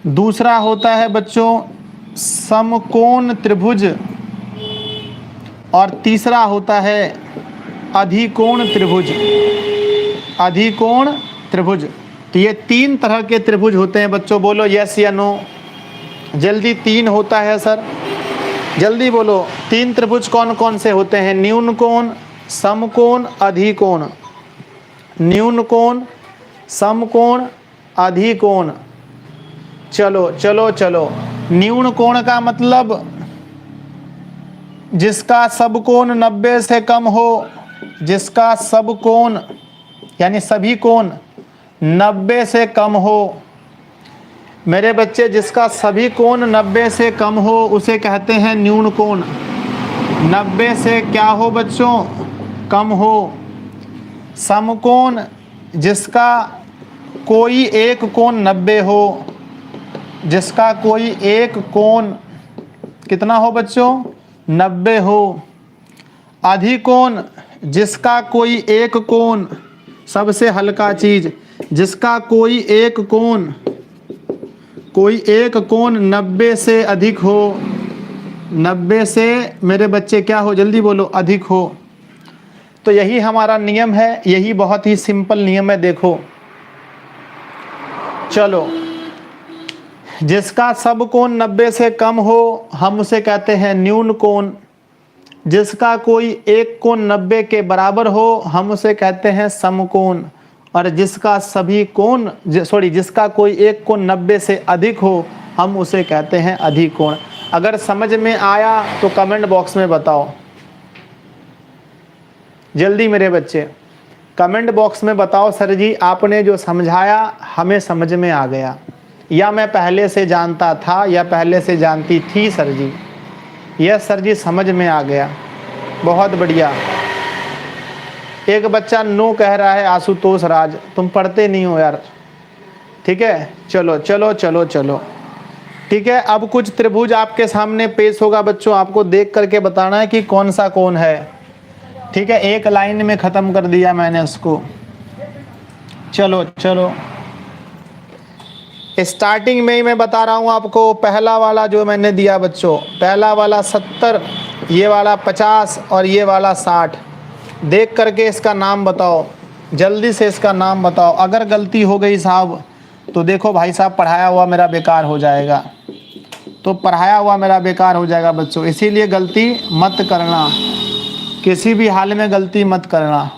दूसरा होता है बच्चों समकोण त्रिभुज, और तीसरा होता है अधिकोण त्रिभुज। अधिकोण त्रिभुज, तो ये 3 तरह के त्रिभुज होते हैं बच्चों। बोलो यस या नो, जल्दी। 3 होता है सर, जल्दी बोलो। 3 त्रिभुज कौन कौन से होते हैं? न्यून कोण, समकोण, अधिकोण। न्यून कोण, समकोण, अधिकोण। चलो चलो चलो। न्यून कोण का मतलब जिसका सब कोण 90 से कम हो, जिसका सब कोण यानी सभी कोण 90 से कम हो मेरे बच्चे, जिसका सभी कोण 90 से कम हो उसे कहते हैं न्यून कोण। 90 से क्या हो बच्चों? कम हो। समकोण, जिसका कोई एक कोण 90 हो, जिसका कोई एक कोण कितना हो बच्चों? 90 हो। अधिकोण, जिसका कोई एक कोण सबसे हल्का चीज जिसका कोई एक कोण 90 से अधिक हो, 90 से मेरे बच्चे क्या हो, जल्दी बोलो, अधिक हो। तो यही हमारा नियम है, यही बहुत ही सिंपल नियम है। देखो चलो, जिसका सब कोण 90 से कम हो हम उसे कहते हैं न्यून कोण, जिसका कोई एक कोण 90 के बराबर हो हम उसे कहते हैं समकोण, और जिसका कोई एक कोण 90 से अधिक हो हम उसे कहते हैं अधिकोण। अगर समझ में आया तो कमेंट बॉक्स में बताओ जल्दी मेरे बच्चे, कमेंट बॉक्स में बताओ सर जी आपने जो समझाया हमें समझ में आ गया, या मैं पहले से जानता था या पहले से जानती थी सर जी। यस सर जी समझ में आ गया, बहुत बढ़िया। एक बच्चा नो कह रहा है, आशुतोष राज, तुम पढ़ते नहीं हो यार। ठीक है, चलो चलो चलो चलो, ठीक है। अब कुछ त्रिभुज आपके सामने पेश होगा बच्चों, आपको देख करके बताना है कि कौन सा कोण है। ठीक है, एक लाइन में खत्म कर दिया मैंने उसको। चलो चलो, स्टार्टिंग में ही मैं बता रहा हूँ आपको, पहला वाला जो मैंने दिया बच्चों, पहला वाला 70, ये वाला 50 और ये वाला 60। देख करके इसका नाम बताओ, जल्दी से इसका नाम बताओ। अगर गलती हो गई साहब तो देखो भाई साहब, पढ़ाया हुआ मेरा बेकार हो जाएगा, तो पढ़ाया हुआ मेरा बेकार हो जाएगा बच्चों। इसीलिए गलती मत करना, किसी भी हाल में गलती मत करना।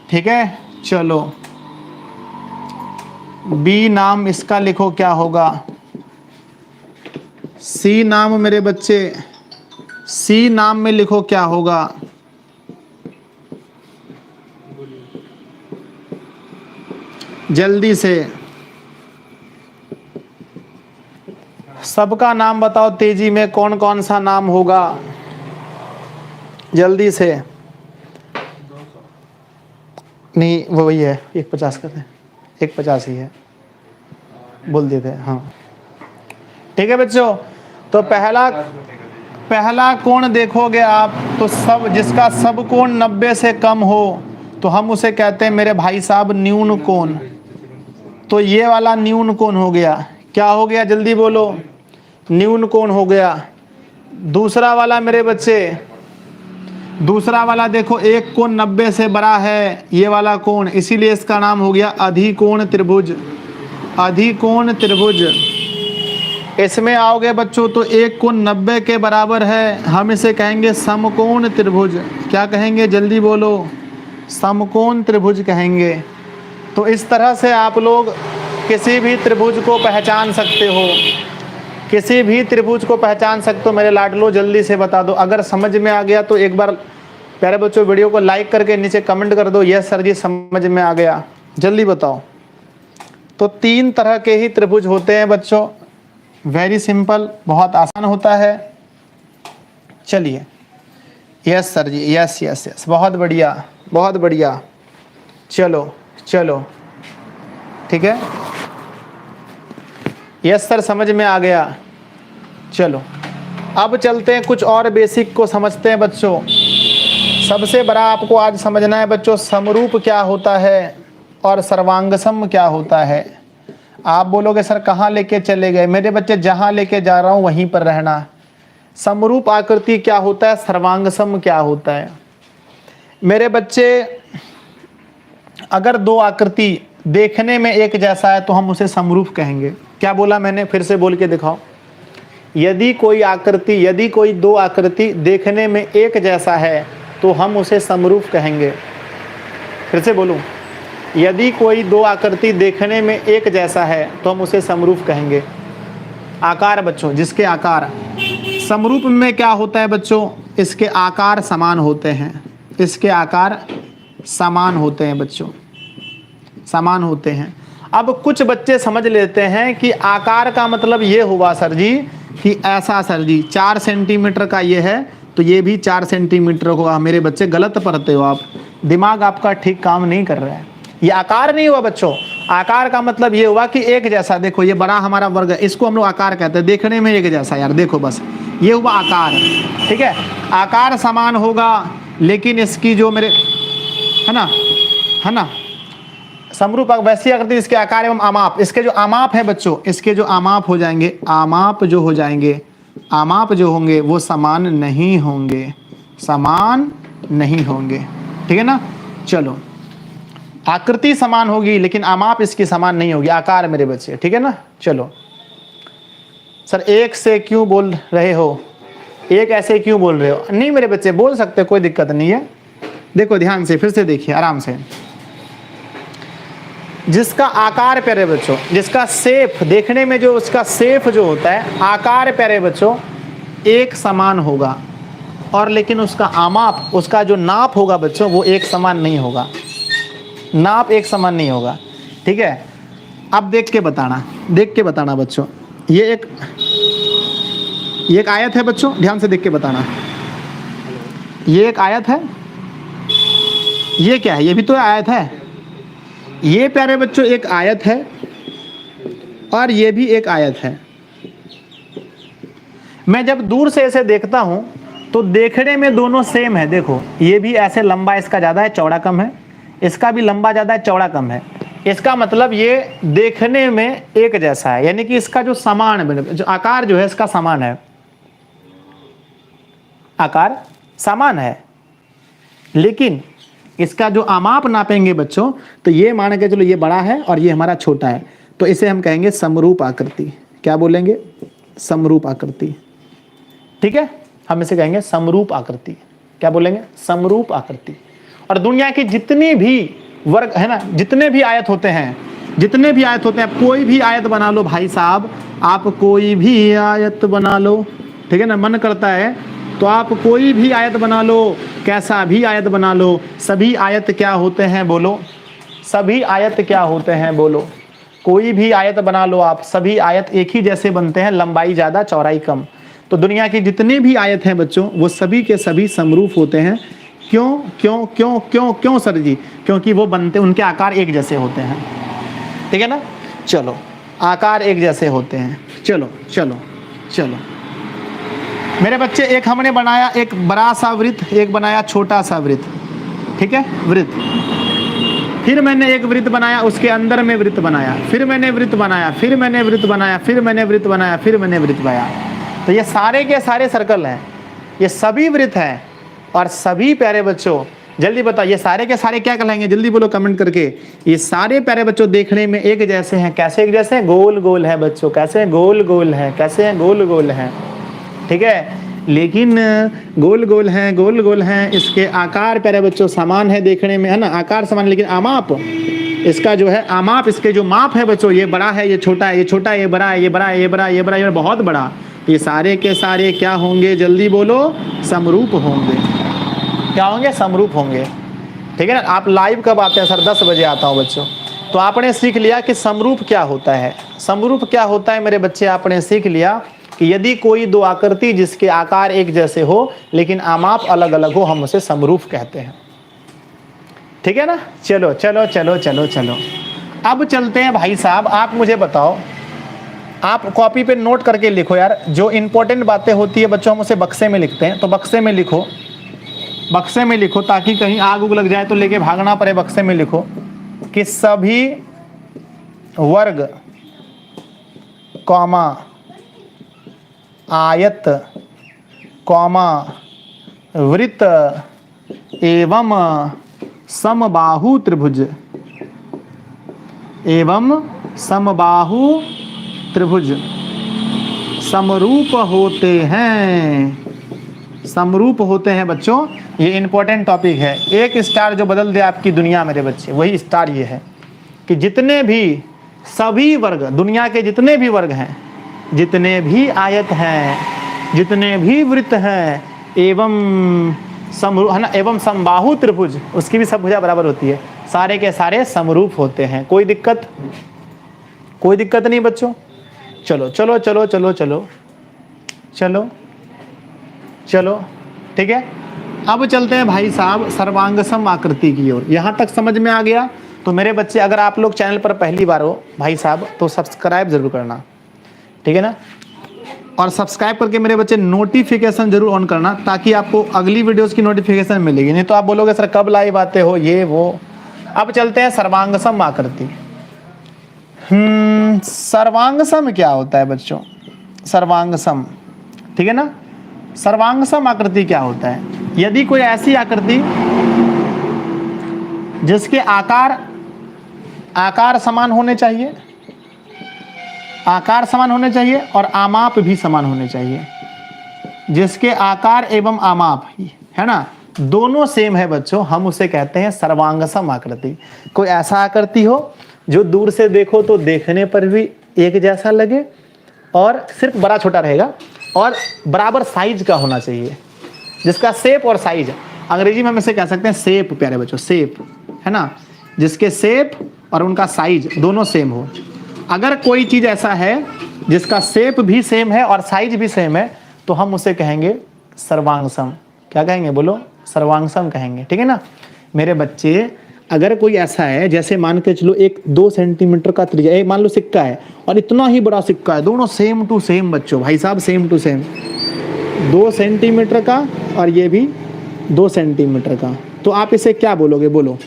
ठीक है, चलो, बी नाम इसका लिखो क्या होगा, सी नाम मेरे बच्चे, सी नाम में लिखो क्या होगा, जल्दी से सबका नाम बताओ तेजी में, कौन कौन सा नाम होगा, जल्दी से। नहीं वो वही है, 150 करते हैं, 150 ही है, बोल देते हैं। हाँ ठीक है बच्चों, तो पहला कोण देखोगे आप तो सब, जिसका सब कोण 90 से कम हो तो हम उसे कहते हैं मेरे भाई साहब न्यून कोण। तो ये वाला न्यून कोण हो गया, क्या हो गया जल्दी बोलो, न्यून कोण हो गया। दूसरा वाला मेरे बच्चे, दूसरा वाला देखो, एक कोण 90 से बड़ा है ये वाला कोण, इसीलिए इसका नाम हो गया अधिकोण त्रिभुज, अधिकोण त्रिभुज। इसमें आओगे बच्चों तो एक कोण 90 के बराबर है, हम इसे कहेंगे समकोण त्रिभुज। क्या कहेंगे जल्दी बोलो, समकोण त्रिभुज कहेंगे। तो इस तरह से आप लोग किसी भी त्रिभुज को पहचान सकते हो, किसी भी त्रिभुज को पहचान सकते हो मेरे लाडलो। जल्दी से बता दो, अगर समझ में आ गया तो एक बार प्यारे बच्चों वीडियो को लाइक करके नीचे कमेंट कर दो, यस सर जी समझ में आ गया, जल्दी बताओ। तो 3 तरह के ही त्रिभुज होते हैं बच्चों, वेरी सिंपल, बहुत आसान होता है। चलिए, yes sir ji, yes yes yes, बहुत बढ़िया बहुत बढ़िया। चलो चलो, ठीक है, यस सर समझ में आ गया। चलो अब चलते हैं, कुछ और बेसिक को समझते हैं बच्चों। सबसे बड़ा आपको आज समझना है बच्चों, समरूप क्या होता है और सर्वांगसम क्या होता है। आप बोलोगे सर कहाँ लेके चले गए, मेरे बच्चे जहाँ लेके जा रहा हूँ वहीं पर रहना। समरूप आकृति क्या होता है, सर्वांगसम क्या होता है। मेरे बच्चे अगर 2 आकृति देखने में एक जैसा है तो हम उसे समरूप कहेंगे। क्या बोला मैंने, फिर से बोल के दिखाओ। यदि कोई 2 आकृति देखने में एक जैसा है तो हम उसे समरूप कहेंगे। फिर से बोलूं, यदि कोई 2 आकृति देखने में एक जैसा है तो हम उसे समरूप कहेंगे। आकार बच्चों, जिसके आकार समरूप में क्या होता है बच्चों, इसके आकार समान होते हैं, इसके आकार समान होते हैं बच्चों, समान होते हैं। अब कुछ बच्चे समझ लेते हैं कि आकार का मतलब ये हुआ सर जी कि ऐसा, सर जी 4 सेंटीमीटर का ये है तो ये भी 4 सेंटीमीटर होगा। मेरे बच्चे गलत पढ़ते हो आप, दिमाग आपका ठीक काम नहीं कर रहा है। ये आकार नहीं हुआ बच्चों, आकार का मतलब ये हुआ कि एक जैसा। देखो ये बड़ा हमारा वर्ग है, इसको हम लोग आकार कहते हैं, देखने में एक जैसा। यार देखो बस, ये हुआ आकार, ठीक है। आकार समान होगा लेकिन इसकी जो मेरे है ना, है ना, समरूप वैसी आकृति इसके आकार एवं आमाप, इसके जो आमाप है बच्चों, इसके जो आमाप हो जाएंगे, आमाप जो हो जाएंगे, आमाप जो होंगे वो समान नहीं होंगे, समान नहीं होंगे, ठीक है ना। चलो, आकृति समान होगी लेकिन आमाप इसकी समान नहीं होगी, आकार मेरे बच्चे, ठीक है ना। चलो सर एक से क्यों बोल रहे हो, एक ऐसे क्यों बोल रहे हो, नहीं मेरे बच्चे बोल सकते, कोई दिक्कत नहीं है। देखो ध्यान से फिर से देखिए आराम से, जिसका आकार प्यारे बच्चों, जिसका शेप देखने में जो उसका शेप जो होता है, आकार प्यारे बच्चों एक समान होगा, और लेकिन उसका आमाप, उसका जो नाप होगा बच्चों वो एक समान नहीं होगा, नाप एक समान नहीं होगा, ठीक है। अब देख के बताना, देख के बताना बच्चों, ये एक आयत है बच्चों, ध्यान से देख के बताना, ये एक आयत है, ये क्या है, ये भी तो आयत है, ये प्यारे बच्चों एक आयत है और ये भी एक आयत है। मैं जब दूर से ऐसे देखता हूं तो देखने में दोनों सेम है, देखो ये भी ऐसे लंबा इसका ज़्यादा है चौड़ा कम है, इसका भी लंबा ज़्यादा है चौड़ा कम है, इसका मतलब ये देखने में एक जैसा है, यानी कि इसका जो समान है, जो आकार जो है इसका समान है, आकार समान है, लेकिन इसका जो आमाप नापेंगे बच्चों तो ये मान के चलो ये बड़ा है और ये हमारा छोटा है, तो इसे हम कहेंगे समरूप आकृति। क्या बोलेंगे, समरूप आकृति, ठीक है, हम इसे कहेंगे समरूप आकृति। क्या बोलेंगे, समरूप आकृति। और दुनिया की जितनी भी वर्ग है ना, जितने भी आयत होते हैं, जितने भी आयत होते हैं, कोई भी आयत बना लो भाई साहब, आप कोई भी आयत बना लो, ठीक है ना, मन करता है तो आप कोई भी आयत बना लो, कैसा भी आयत बना लो, सभी आयत क्या होते हैं बोलो, सभी आयत क्या होते हैं बोलो, कोई भी आयत बना लो आप, सभी आयत एक ही जैसे बनते हैं, लंबाई ज़्यादा चौड़ाई कम। तो दुनिया की जितने भी आयत हैं बच्चों वो सभी के सभी समरूप होते हैं। क्यों क्यों क्यों क्यों क्यों सर जी, क्योंकि वो बनते, उनके आकार एक जैसे होते हैं, ठीक है ना। चलो आकार एक जैसे होते हैं, चलो चलो चलो मेरे बच्चे, एक हमने बनाया एक बड़ा सा वृत्त, एक बनाया छोटा सा वृत्त, ठीक है, वृत्त, फिर मैंने एक वृत्त बनाया, उसके अंदर में वृत्त बनाया, फिर मैंने वृत्त बनाया, फिर मैंने वृत्त बनाया, फिर मैंने वृत्त बनाया, फिर मैंने वृत्त बनाया। तो ये सारे के सारे सर्कल हैं, ये सभी वृत्त हैं, और सभी प्यारे बच्चों जल्दी बताओ ये सारे के सारे क्या कहलाएंगे, जल्दी बोलो कमेंट करके। ये सारे प्यारे बच्चों देखने में एक जैसे हैं, कैसे एक जैसे, गोल गोल है बच्चों, कैसे गोल गोल है, कैसे हैं, गोल गोल हैं, ठीक है, लेकिन गोल गोल हैं, गोल गोल हैं, इसके आकार प्यारे बच्चों समान है देखने में, है ना, आकार समान, लेकिन आमाप इसका जो है, आमाप इसके जो माप है बच्चों, ये बड़ा है, ये छोटा है, ये छोटा है, ये बड़ा है, ये बड़ा है, ये बड़ा है, ये बड़ा है, ये बहुत बड़ा, ये सारे के सारे क्या होंगे, जल्दी बोलो, समरूप होंगे। क्या होंगे, समरूप होंगे, ठीक है ना। आप लाइव कब आते हैं सर, 10 बजे आता हूँ बच्चों। तो आपने सीख लिया कि समरूप क्या होता है, समरूप क्या होता है मेरे बच्चे, आपने सीख लिया कि यदि कोई दो आकृति जिसके आकार एक जैसे हो लेकिन आमाप अलग अलग हो, हम उसे समरूप कहते हैं, ठीक है ना। चलो चलो चलो चलो चलो अब चलते हैं भाई साहब, आप मुझे बताओ, आप कॉपी पे नोट करके लिखो यार, जो इंपॉर्टेंट बातें होती है बच्चों हम उसे बक्से में लिखते हैं, तो बक्से में लिखो, बक्से में लिखो, ताकि कहीं आग उग लग जाए तो लेके भागना पड़े। बक्से में लिखो कि सभी वर्ग कॉमा आयत कॉमा वृत्त एवं समबाहु त्रिभुज, एवं समबाहु त्रिभुज समरूप होते हैं, समरूप होते हैं बच्चों। ये इंपॉर्टेंट टॉपिक है, एक स्टार जो बदल दे आपकी दुनिया मेरे बच्चे, वही स्टार ये है कि जितने भी सभी वर्ग, दुनिया के जितने भी वर्ग हैं, जितने भी आयत हैं, जितने भी वृत्त हैं, एवं है ना, एवं समबाहु त्रिभुज, उसकी भी सब भुजा बराबर होती है, सारे के सारे समरूप होते हैं। कोई दिक्कत, कोई दिक्कत नहीं बच्चों। चलो चलो चलो चलो चलो चलो चलो ठीक है। अब चलते हैं भाई साहब सर्वांगसम आकृति की ओर। यहाँ तक समझ में आ गया? तो मेरे बच्चे, अगर आप लोग चैनल पर पहली बार हो भाई साहब तो सब्सक्राइब जरूर करना, ठीक है ना। और सब्सक्राइब करके मेरे बच्चे नोटिफिकेशन जरूर ऑन करना, ताकि आपको अगली वीडियोस की नोटिफिकेशन मिलेगी। नहीं तो आप बोलोगे सर कब लाइव आते हो, ये वो, अब चलते हैं सर्वांगसम आकृति। सर्वांगसम क्या होता है बच्चों? सर्वांगसम, ठीक है ना। सर्वांगसम आकृति क्या होता है? यदि कोई ऐसी आकृति जिसके आकार समान होने चाहिए, आकार समान होने चाहिए और आमाप भी समान होने चाहिए, जिसके आकार एवं आमाप, है ना, दोनों सेम है बच्चों, हम उसे कहते हैं सर्वांगसम आकृति। कोई ऐसा आकृति हो जो दूर से देखो तो देखने पर भी एक जैसा लगे और सिर्फ बड़ा छोटा रहेगा और बराबर साइज का होना चाहिए, जिसका शेप और साइज, अंग्रेजी में हम इसे कह सकते हैं शेप, प्यारे बच्चों, शेप, है ना, जिसके शेप और उनका साइज दोनों सेम हो। अगर कोई चीज ऐसा है जिसका शेप भी सेम है और साइज भी सेम है तो हम उसे कहेंगे सर्वांगसम। क्या कहेंगे बोलो? सर्वांगसम कहेंगे, ठीक है ना मेरे बच्चे। अगर कोई ऐसा है, जैसे मान के चलो 1-2 सेंटीमीटर का त्रिज्या, एक मान लो सिक्का है और इतना ही बड़ा सिक्का है, दोनों सेम टू सेम बच्चों, भाई साहब सेम टू सेम, 2 सेंटीमीटर का और ये भी 2 सेंटीमीटर का, तो आप इसे क्या बोलोगे? बोलो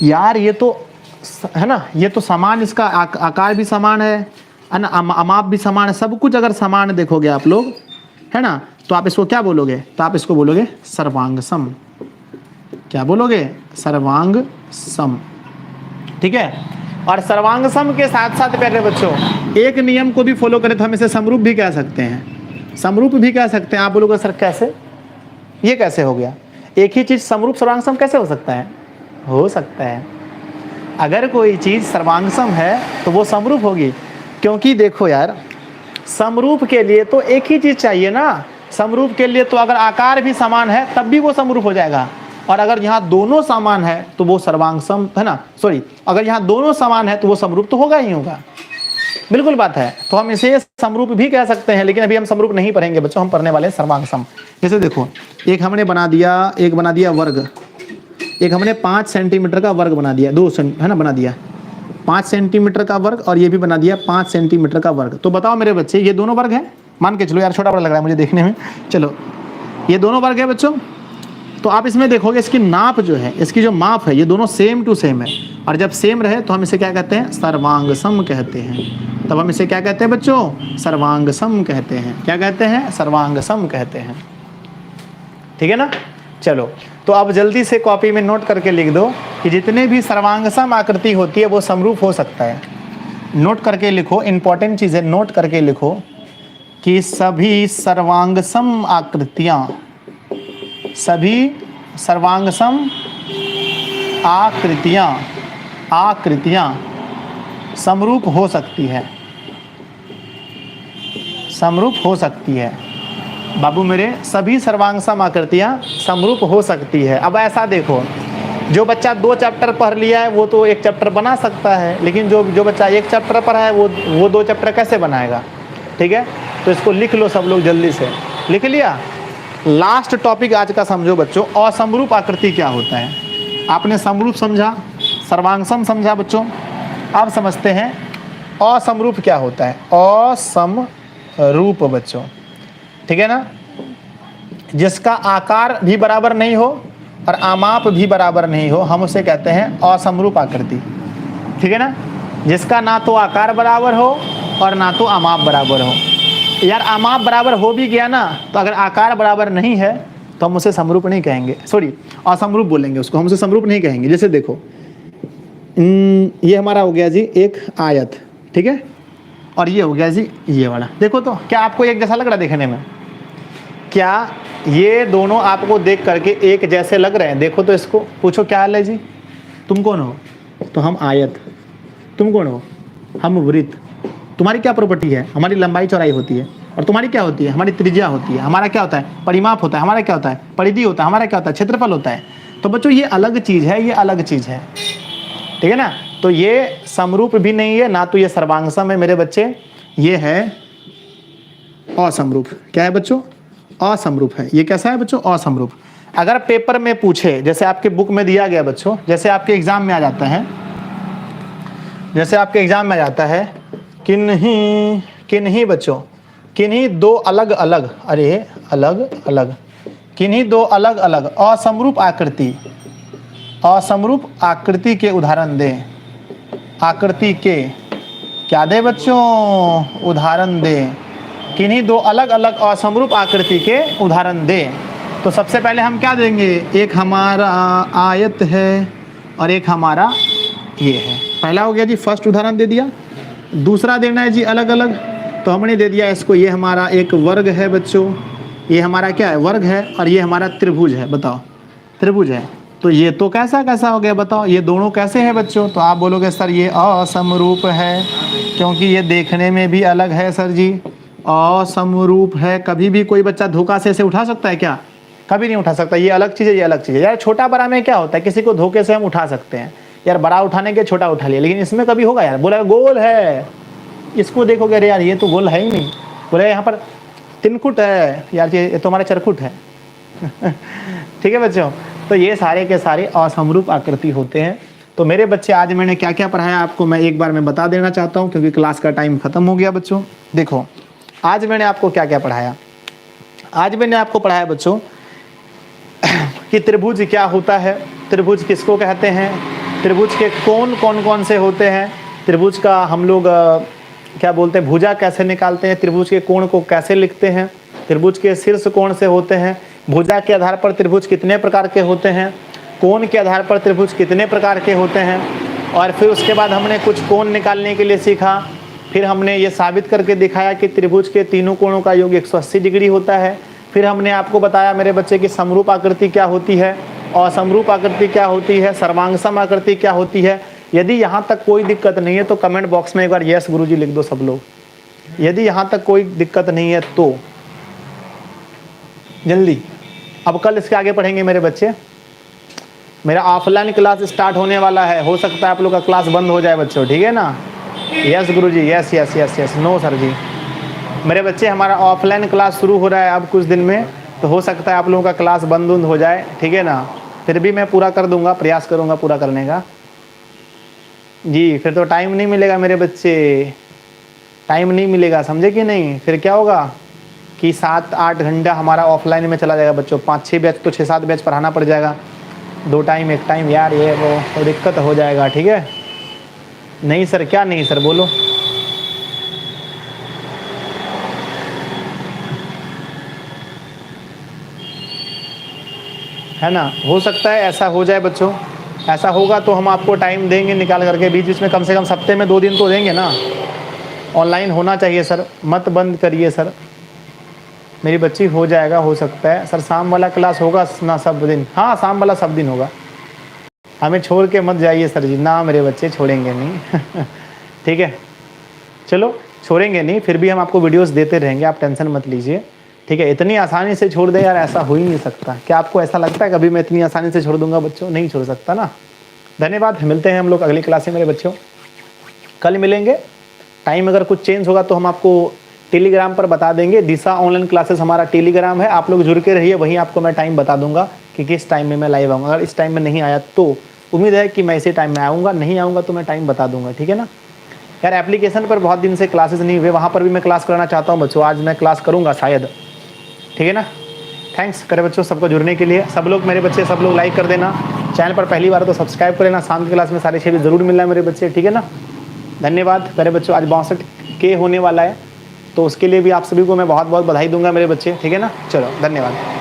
यार ये तो, है ना, ये तो समान, इसका आकार भी समान है ना, अमाप भी समान है, सब कुछ अगर समान देखोगे आप लोग, है ना, तो आप इसको क्या बोलोगे? तो आप इसको बोलोगे सर्वांगसम। क्या बोलोगे? सर्वांगसम, ठीक है। और सर्वांगसम के साथ साथ प्यारे बच्चों एक नियम को भी फॉलो करें तो हम इसे समरूप भी कह सकते हैं, समरूप भी कह सकते हैं। आप बोलोगे सर कैसे, ये कैसे हो गया? एक ही चीज समरूप सर्वांगसम कैसे हो सकता है? हो सकता है, अगर कोई चीज सर्वांगसम है तो वो समरूप होगी, क्योंकि देखो यार, समरूप के लिए तो एक ही चीज चाहिए ना। समरूप के लिए तो अगर आकार भी समान है तब भी वो समरूप हो जाएगा, और अगर यहाँ दोनों समान है तो वो सर्वांगसम, है ना, सॉरी, अगर यहाँ दोनों समान है तो वो समरूप तो होगा ही होगा, बिल्कुल बात है। तो हम इसे समरूप भी कह सकते हैं, लेकिन अभी हम समरूप नहीं पढ़ेंगे बच्चों, हम पढ़ने वाले हैं सर्वांगसम। जैसे देखो, एक हमने बना दिया, एक बना दिया वर्ग, एक हमने 5 सेंटीमीटर का वर्ग बना दिया, 2 है ना, बना दिया 5 सेंटीमीटर का वर्ग, और ये भी बना दिया 5 सेंटीमीटर का वर्ग। तो बताओ मेरे बच्चे, ये दोनों वर्ग हैं? मान के चलो यार, छोटा बड़ा लग रहा है मुझे देखने में, चलो ये दोनों वर्ग है बच्चों। तो आप इसमें देखोगे इसकी नाप जो है, इसकी जो माप है, ये दोनों सेम टू सेम है, और जब सेम रहे तो हम इसे क्या कहते हैं? सर्वांगसम कहते हैं। तब हम इसे क्या कहते हैं बच्चों? सर्वांगसम कहते हैं। क्या कहते हैं? सर्वांगसम कहते हैं, ठीक है ना। चलो, तो अब जल्दी से कॉपी में नोट करके लिख दो कि जितने भी सर्वांगसम आकृति होती है वो समरूप हो सकता है। नोट करके लिखो, इंपॉर्टेंट चीज़ है, नोट करके लिखो कि सभी सर्वांगसम आकृतियाँ, सभी सर्वांगसम आकृतियाँ समरूप हो सकती है, समरूप हो सकती है बाबू मेरे, सभी सर्वांगसम आकृतियाँ समरूप हो सकती है। अब ऐसा देखो, जो बच्चा 2 चैप्टर पढ़ लिया है वो तो 1 चैप्टर बना सकता है, लेकिन जो बच्चा 1 चैप्टर पढ़ा है वो 2 चैप्टर कैसे बनाएगा? ठीक है, तो इसको लिख लो सब लोग, जल्दी से लिख लिया। लास्ट टॉपिक आज का समझो बच्चों, असमरूप आकृति क्या होता है। आपने समरूप समझा, सर्वांगसम समझा बच्चों, अब समझते हैं असमरूप क्या होता है। असमरूप बच्चों, ठीक है ना, जिसका आकार भी बराबर नहीं हो और आमाप भी बराबर नहीं हो, हम उसे कहते हैं असमरूप आकृति, ठीक है ना। जिसका ना तो आकार बराबर हो और ना तो आमाप बराबर हो। यार आमाप बराबर हो भी गया ना, तो अगर आकार बराबर नहीं है तो हम उसे समरूप नहीं कहेंगे, सॉरी असमरूप बोलेंगे उसको, हम उसे समरूप नहीं कहेंगे। जैसे देखो, ये हमारा हो गया जी एक आयत, ठीक है, और ये हो गया जी ये वाला। देखो तो क्या आपको एक जैसा लग रहा है देखने में? क्या ये दोनों आपको देख करके एक जैसे लग रहे हैं? देखो तो इसको, पूछो क्या हाल है जी, तुम कौन हो? तो हम आयत। तुम कौन हो? हम वृत्त। तुम्हारी क्या प्रॉपर्टी है? हमारी लंबाई चौड़ाई होती है। और तुम्हारी क्या होती है? हमारी त्रिज्या होती है। हमारा क्या होता है? परिमाप होता है। हमारा क्या होता है? परिधि होता है। हमारा क्या होता है? क्षेत्रफल होता है। तो बच्चों ये अलग चीज़ है, ये अलग चीज़ है, ठीक है ना। तो ये समरूप भी नहीं है, ना तो ये सर्वांगसम है मेरे बच्चे, ये है असमरूप। क्या है बच्चों? असमरूप है। ये कैसा है बच्चों? असमरूप। अगर पेपर में पूछे, जैसे आपके बुक में दिया गया बच्चों, जैसे आपके एग्जाम में आ जाता है, जैसे आपके एग्जाम में आ जाता है, किन्हीं बच्चों, किन्हीं 2 अलग अलग, अरे अलग अलग, किन्हीं 2 अलग अलग असमरूप आकृति, असमरूप आकृति के उदाहरण दें। आकृति के क्या दे बच्चों? उदाहरण दें। किन्हीं दो अलग अलग असमरूप आकृति के उदाहरण दें। तो सबसे पहले हम क्या देंगे? एक हमारा आयत है और एक हमारा ये है। पहला हो गया जी, फर्स्ट उदाहरण दे दिया। दूसरा देना है जी अलग अलग, तो हमने दे दिया इसको, ये हमारा एक वर्ग है बच्चों, ये हमारा क्या है? वर्ग है, और ये हमारा त्रिभुज है। बताओ, त्रिभुज है। तो ये तो कैसा कैसा हो गया बताओ? ये दोनों कैसे हैं बच्चों? तो आप बोलोगे सर ये असमरूप है, क्योंकि ये देखने में भी अलग है सर जी, असमरूप है। कभी भी कोई बच्चा धोखा से इसे उठा सकता है क्या? कभी नहीं उठा सकता। ये अलग चीज़ है, ये अलग चीज़ है। यार छोटा बड़ा में क्या होता है, किसी को धोखे से हम उठा सकते हैं, यार बड़ा उठाने के छोटा उठा लिया, लेकिन इसमें कभी होगा? यार बोला गोल है, इसको देखोगे अरे यार ये तो गोल है ही नहीं, बोले यहाँ पर तिनकुट है, यार ये तो हमारा चरकुट है। ठीक है बच्चों, तो ये सारे के सारे असमरूप आकृति होते हैं। तो मेरे बच्चे आज मैंने क्या क्या पढ़ाया आपको मैं एक बार में बता देना चाहता हूँ, क्योंकि क्लास का टाइम खत्म हो गया बच्चों। देखो आज मैंने आपको क्या क्या पढ़ाया। आज मैंने आपको पढ़ाया बच्चों कि त्रिभुज क्या होता है, त्रिभुज किसको कहते हैं, त्रिभुज के कोण कौन कौन से होते हैं, त्रिभुज का हम लोग क्या बोलते हैं, भुजा कैसे निकालते हैं, त्रिभुज के कोण को कैसे लिखते हैं, त्रिभुज के शीर्ष कोण से होते हैं, भुजा के आधार पर त्रिभुज कितने प्रकार के होते हैं, कोण के आधार पर त्रिभुज कितने प्रकार के होते हैं, और फिर उसके बाद हमने कुछ कोण निकालने के लिए सीखा। फिर हमने ये साबित करके दिखाया कि त्रिभुज के तीनों कोणों का योग 180 डिग्री होता है। फिर हमने आपको बताया मेरे बच्चे की समरूप आकृति क्या होती है, असमरूप आकृति क्या होती है, सर्वांगसम आकृति क्या होती है। यदि यहाँ तक कोई दिक्कत नहीं है तो कमेंट बॉक्स में एक बार यस गुरुजी लिख दो सब लोग। यदि यहाँ तक कोई दिक्कत नहीं है तो जल्दी। अब कल इसके आगे पढ़ेंगे मेरे बच्चे। मेरा ऑफलाइन क्लास स्टार्ट होने वाला है, हो सकता है आप लोग का क्लास बंद हो जाए बच्चों, ठीक है ना? यस गुरुजी, yes yes yes yes. No sir ji, मेरे बच्चे हमारा ऑफलाइन क्लास शुरू हो रहा है अब कुछ दिन में, तो हो सकता है आप लोगों का क्लास बंद हो जाए, ठीक है ना? फिर भी मैं पूरा कर दूंगा, प्रयास करूंगा पूरा करने का जी। फिर तो टाइम नहीं मिलेगा मेरे बच्चे, टाइम नहीं मिलेगा, समझे कि नहीं? फिर क्या होगा कि 7-8 घंटा हमारा ऑफलाइन में चला जाएगा बच्चों। 5-6 बैच तो 6-7 बैच पढ़ाना पड़ जाएगा, 2 टाइम 1 टाइम, यार ये वो तो दिक्कत हो जाएगा, ठीक है? नहीं सर, क्या नहीं सर, बोलो। है ना? हो सकता है ऐसा हो जाए बच्चों, ऐसा होगा तो हम आपको टाइम देंगे निकाल करके, बीच बीच में कम से कम हफ्ते में 2 दिन तो देंगे ना। ऑनलाइन होना चाहिए सर, मत बंद करिए सर। मेरी बच्ची हो जाएगा, हो सकता है सर। शाम वाला क्लास होगा ना सब दिन? हाँ शाम वाला सब दिन होगा, हमें छोड़ के मत जाइए सर जी। ना मेरे बच्चे छोड़ेंगे नहीं। ठीक है, चलो छोड़ेंगे नहीं, फिर भी हम आपको वीडियोस देते रहेंगे, आप टेंशन मत लीजिए, ठीक है? इतनी आसानी से छोड़ दे यार, ऐसा हो ही नहीं सकता। क्या आपको ऐसा लगता है कभी मैं इतनी आसानी से छोड़ दूंगा बच्चों? नहीं छोड़ सकता ना। धन्यवाद, मिलते हैं हम लोग अगली क्लास में मेरे बच्चों, कल मिलेंगे। टाइम अगर कुछ चेंज होगा तो हम आपको टेलीग्राम पर बता देंगे। दिशा ऑनलाइन क्लासेस हमारा टेलीग्राम है, आप लोग जुड़ के रहिए, वहीं आपको मैं टाइम बता दूंगा कि किस टाइम में मैं लाइव आऊँगा। अगर इस टाइम में नहीं आया तो उम्मीद है कि मैं इसी टाइम में आऊँगा, नहीं आऊँगा तो मैं टाइम बता दूंगा, ठीक है ना? यार एप्लीकेशन पर बहुत दिन से क्लासेस नहीं हुए, वहाँ पर भी मैं क्लास कराना चाहता हूँ बच्चों। आज मैं क्लास करूँगा शायद, ठीक है ना? थैंक्स करे बच्चों सबको जुड़ने के लिए। सब लोग मेरे बच्चे, सब लोग लाइक कर देना, चैनल पर पहली बार तो सब्सक्राइब कर लेना। शाम की क्लास में सारे 6 भी जरूर मिलना है मेरे बच्चे, ठीक है ना? धन्यवाद मेरे बच्चों। आज 62K होने वाला है, तो उसके लिए भी आप सभी को मैं बहुत बहुत बधाई दूंगा मेरे बच्चे, ठीक है ना? चलो धन्यवाद।